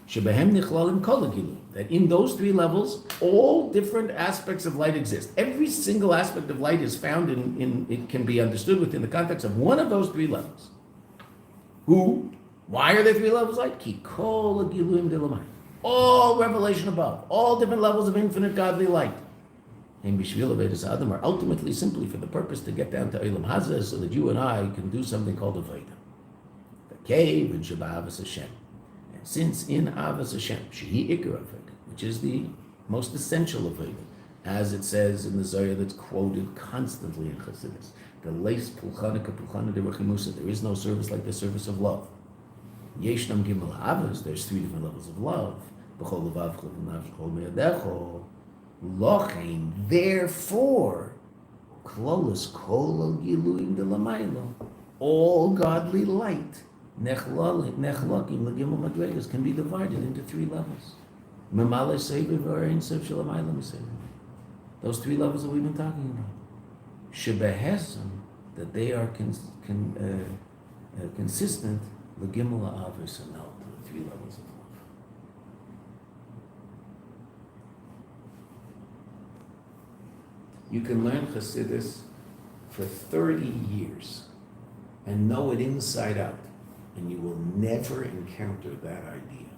Shebehem nichlalim kol hagiluim. That in those 3 levels, all different aspects of light exist. Every single aspect of light is found in it can be understood within the context of one of those 3 levels. Why are there 3 levels of light? Ki kol hagiluim dilamai. All revelation above, all different levels of infinite godly light. And Bishvil Avedas Adam are ultimately simply for the purpose to get down to Eilam Hazeh so that you and I can do something called Aveda. The cave in Shabbat Hashem. And since in Avos Hashem, Shehi Ikar Aveda, which is the most essential Aveda, as it says in the Zohar that's quoted constantly in Chassidus, the Leis Pulchanika Pulchana de Rechimusa, there is no service like the service of love. Yeshnam Gimel Avos, there's 3 different levels of love. B'chol levavcho v'nafshcho me'adecho. Lochein, therefore, Klolos kol giluim de lamaylo, all godly light, nechlakim legimel madregas, can be divided into 3 levels. Memale seviv v'arein sev shalamaylo meseviv. Those 3 levels that we've been talking about. Shebehesam, that they are consistent, legimel ha'avos anal, the 3 levels of love. You can learn Chassidus for 30 years and know it inside out, and you will never encounter that idea.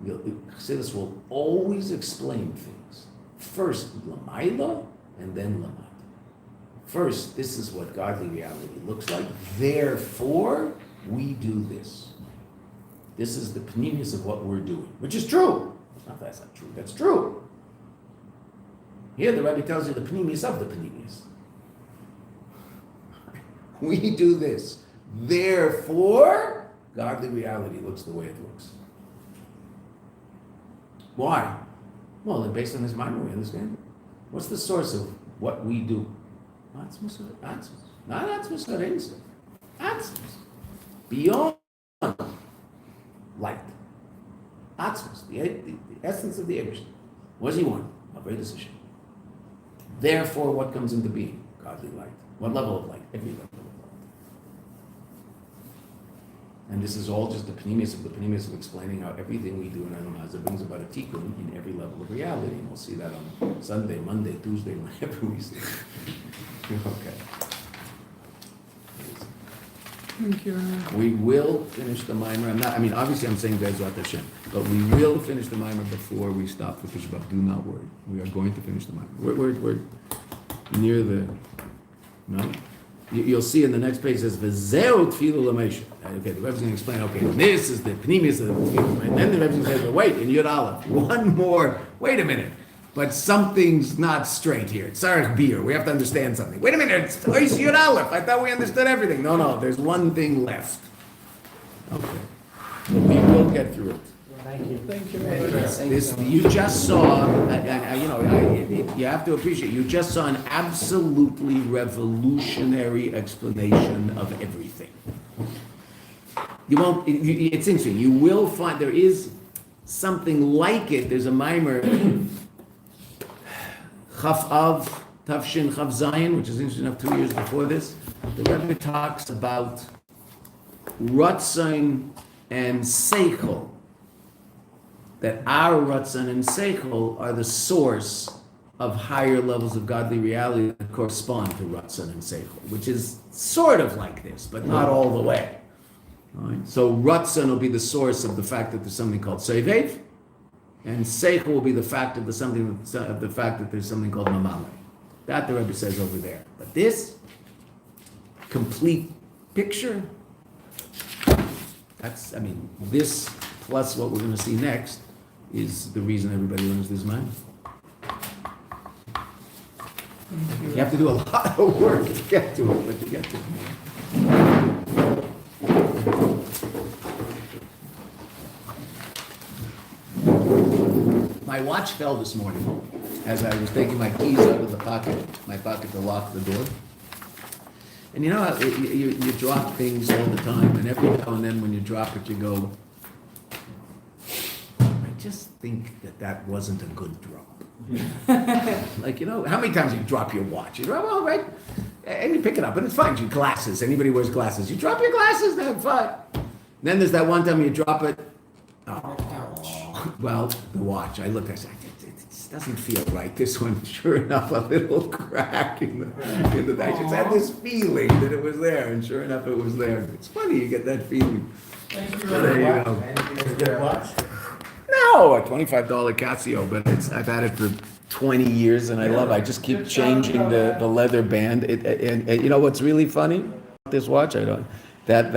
Chassidus will always explain things. First, Lamaila, and then Lamata. First, this is what godly reality looks like. Therefore, we do this. This is the pneumius of what we're doing, which is true. It's not that's not true. That's true. Here the Rebbe tells you the pneumius of the pneumius. We do this. Therefore, godly reality looks the way it looks. Why? Well, based on this mind, we understand. What's the source of what we do? Atzmus. Not Atzmus Harein. Atzmus. Beyond light. Atzmus, the essence of the Eibishter. What does he want? Avodas Hashem. Therefore, what comes into being? Godly light. What level of light? Every level of light. And this is all just the pneumius of explaining how everything we do in Elam Hazeh brings about a tikkun in every level of reality. And we'll see that on Sunday, Monday, Tuesday, whenever we see it. Okay. Thank you. We will finish the mimer. Obviously I'm saying Be'ezrat Hashem, but we will finish the mimer before we stop for Shabbat. Do not worry. We are going to finish the mimer. We're near the, no? You'll see in the next page it says, V'zeu tfilu l'meisha. Okay, the Rebbe's going to explain, okay, this is the pneumius of the tefillah. And then the Rebbe's going to say, but wait, in Yud Aleph, one more, wait a minute. But something's not straight here. It's Tzarech Beer. We have to understand something. Wait a minute, it's Yud Aleph. I thought we understood everything. No, there's one thing left. Okay. But we will get through it. When I Thank you. Thank you. This, you just saw, you have to appreciate, you just saw an absolutely revolutionary explanation of everything. You won't, it's interesting, you will find there is something like it. There's a mimer, Chaf Av, Tafshin Chaf Zayin, which is interesting enough 2 years before this. The Rebbe talks about Ratzon and Seichel. That our Ratzon and Seichel are the source of higher levels of godly reality that correspond to Ratzon and Seichel, which is sort of like this, but not all the way. All right? So Ratzon will be the source of the fact that there's something called Sovev, and Seichel will be the fact of the fact that there's something called Mamale. That the Rebbe says over there. But this complete picture, this plus what we're going to see next is the reason everybody learns this mind. You have to do a lot of work to get to it, but you get to it. My watch fell this morning as I was taking my keys out of my pocket to lock the door. And you know how you drop things all the time, and every now and then when you drop it, you go, I just think that wasn't a good drop. Like, how many times you drop your watch? You drop, well, right? And you pick it up, and it's fine. Your glasses, anybody wears glasses. You drop your glasses, they're fine. Then there's that one time you drop it, well, the watch. I looked, I said, it just doesn't feel right. This one, sure enough, a little crack in the I just had this feeling that it was there, and sure enough, it was there. It's funny, you get that feeling. Thank you. So there you go. Good watch. No, a $25 Casio, but I've had it for 20 years, and I just keep changing the leather band. And you know what's really funny about this watch? That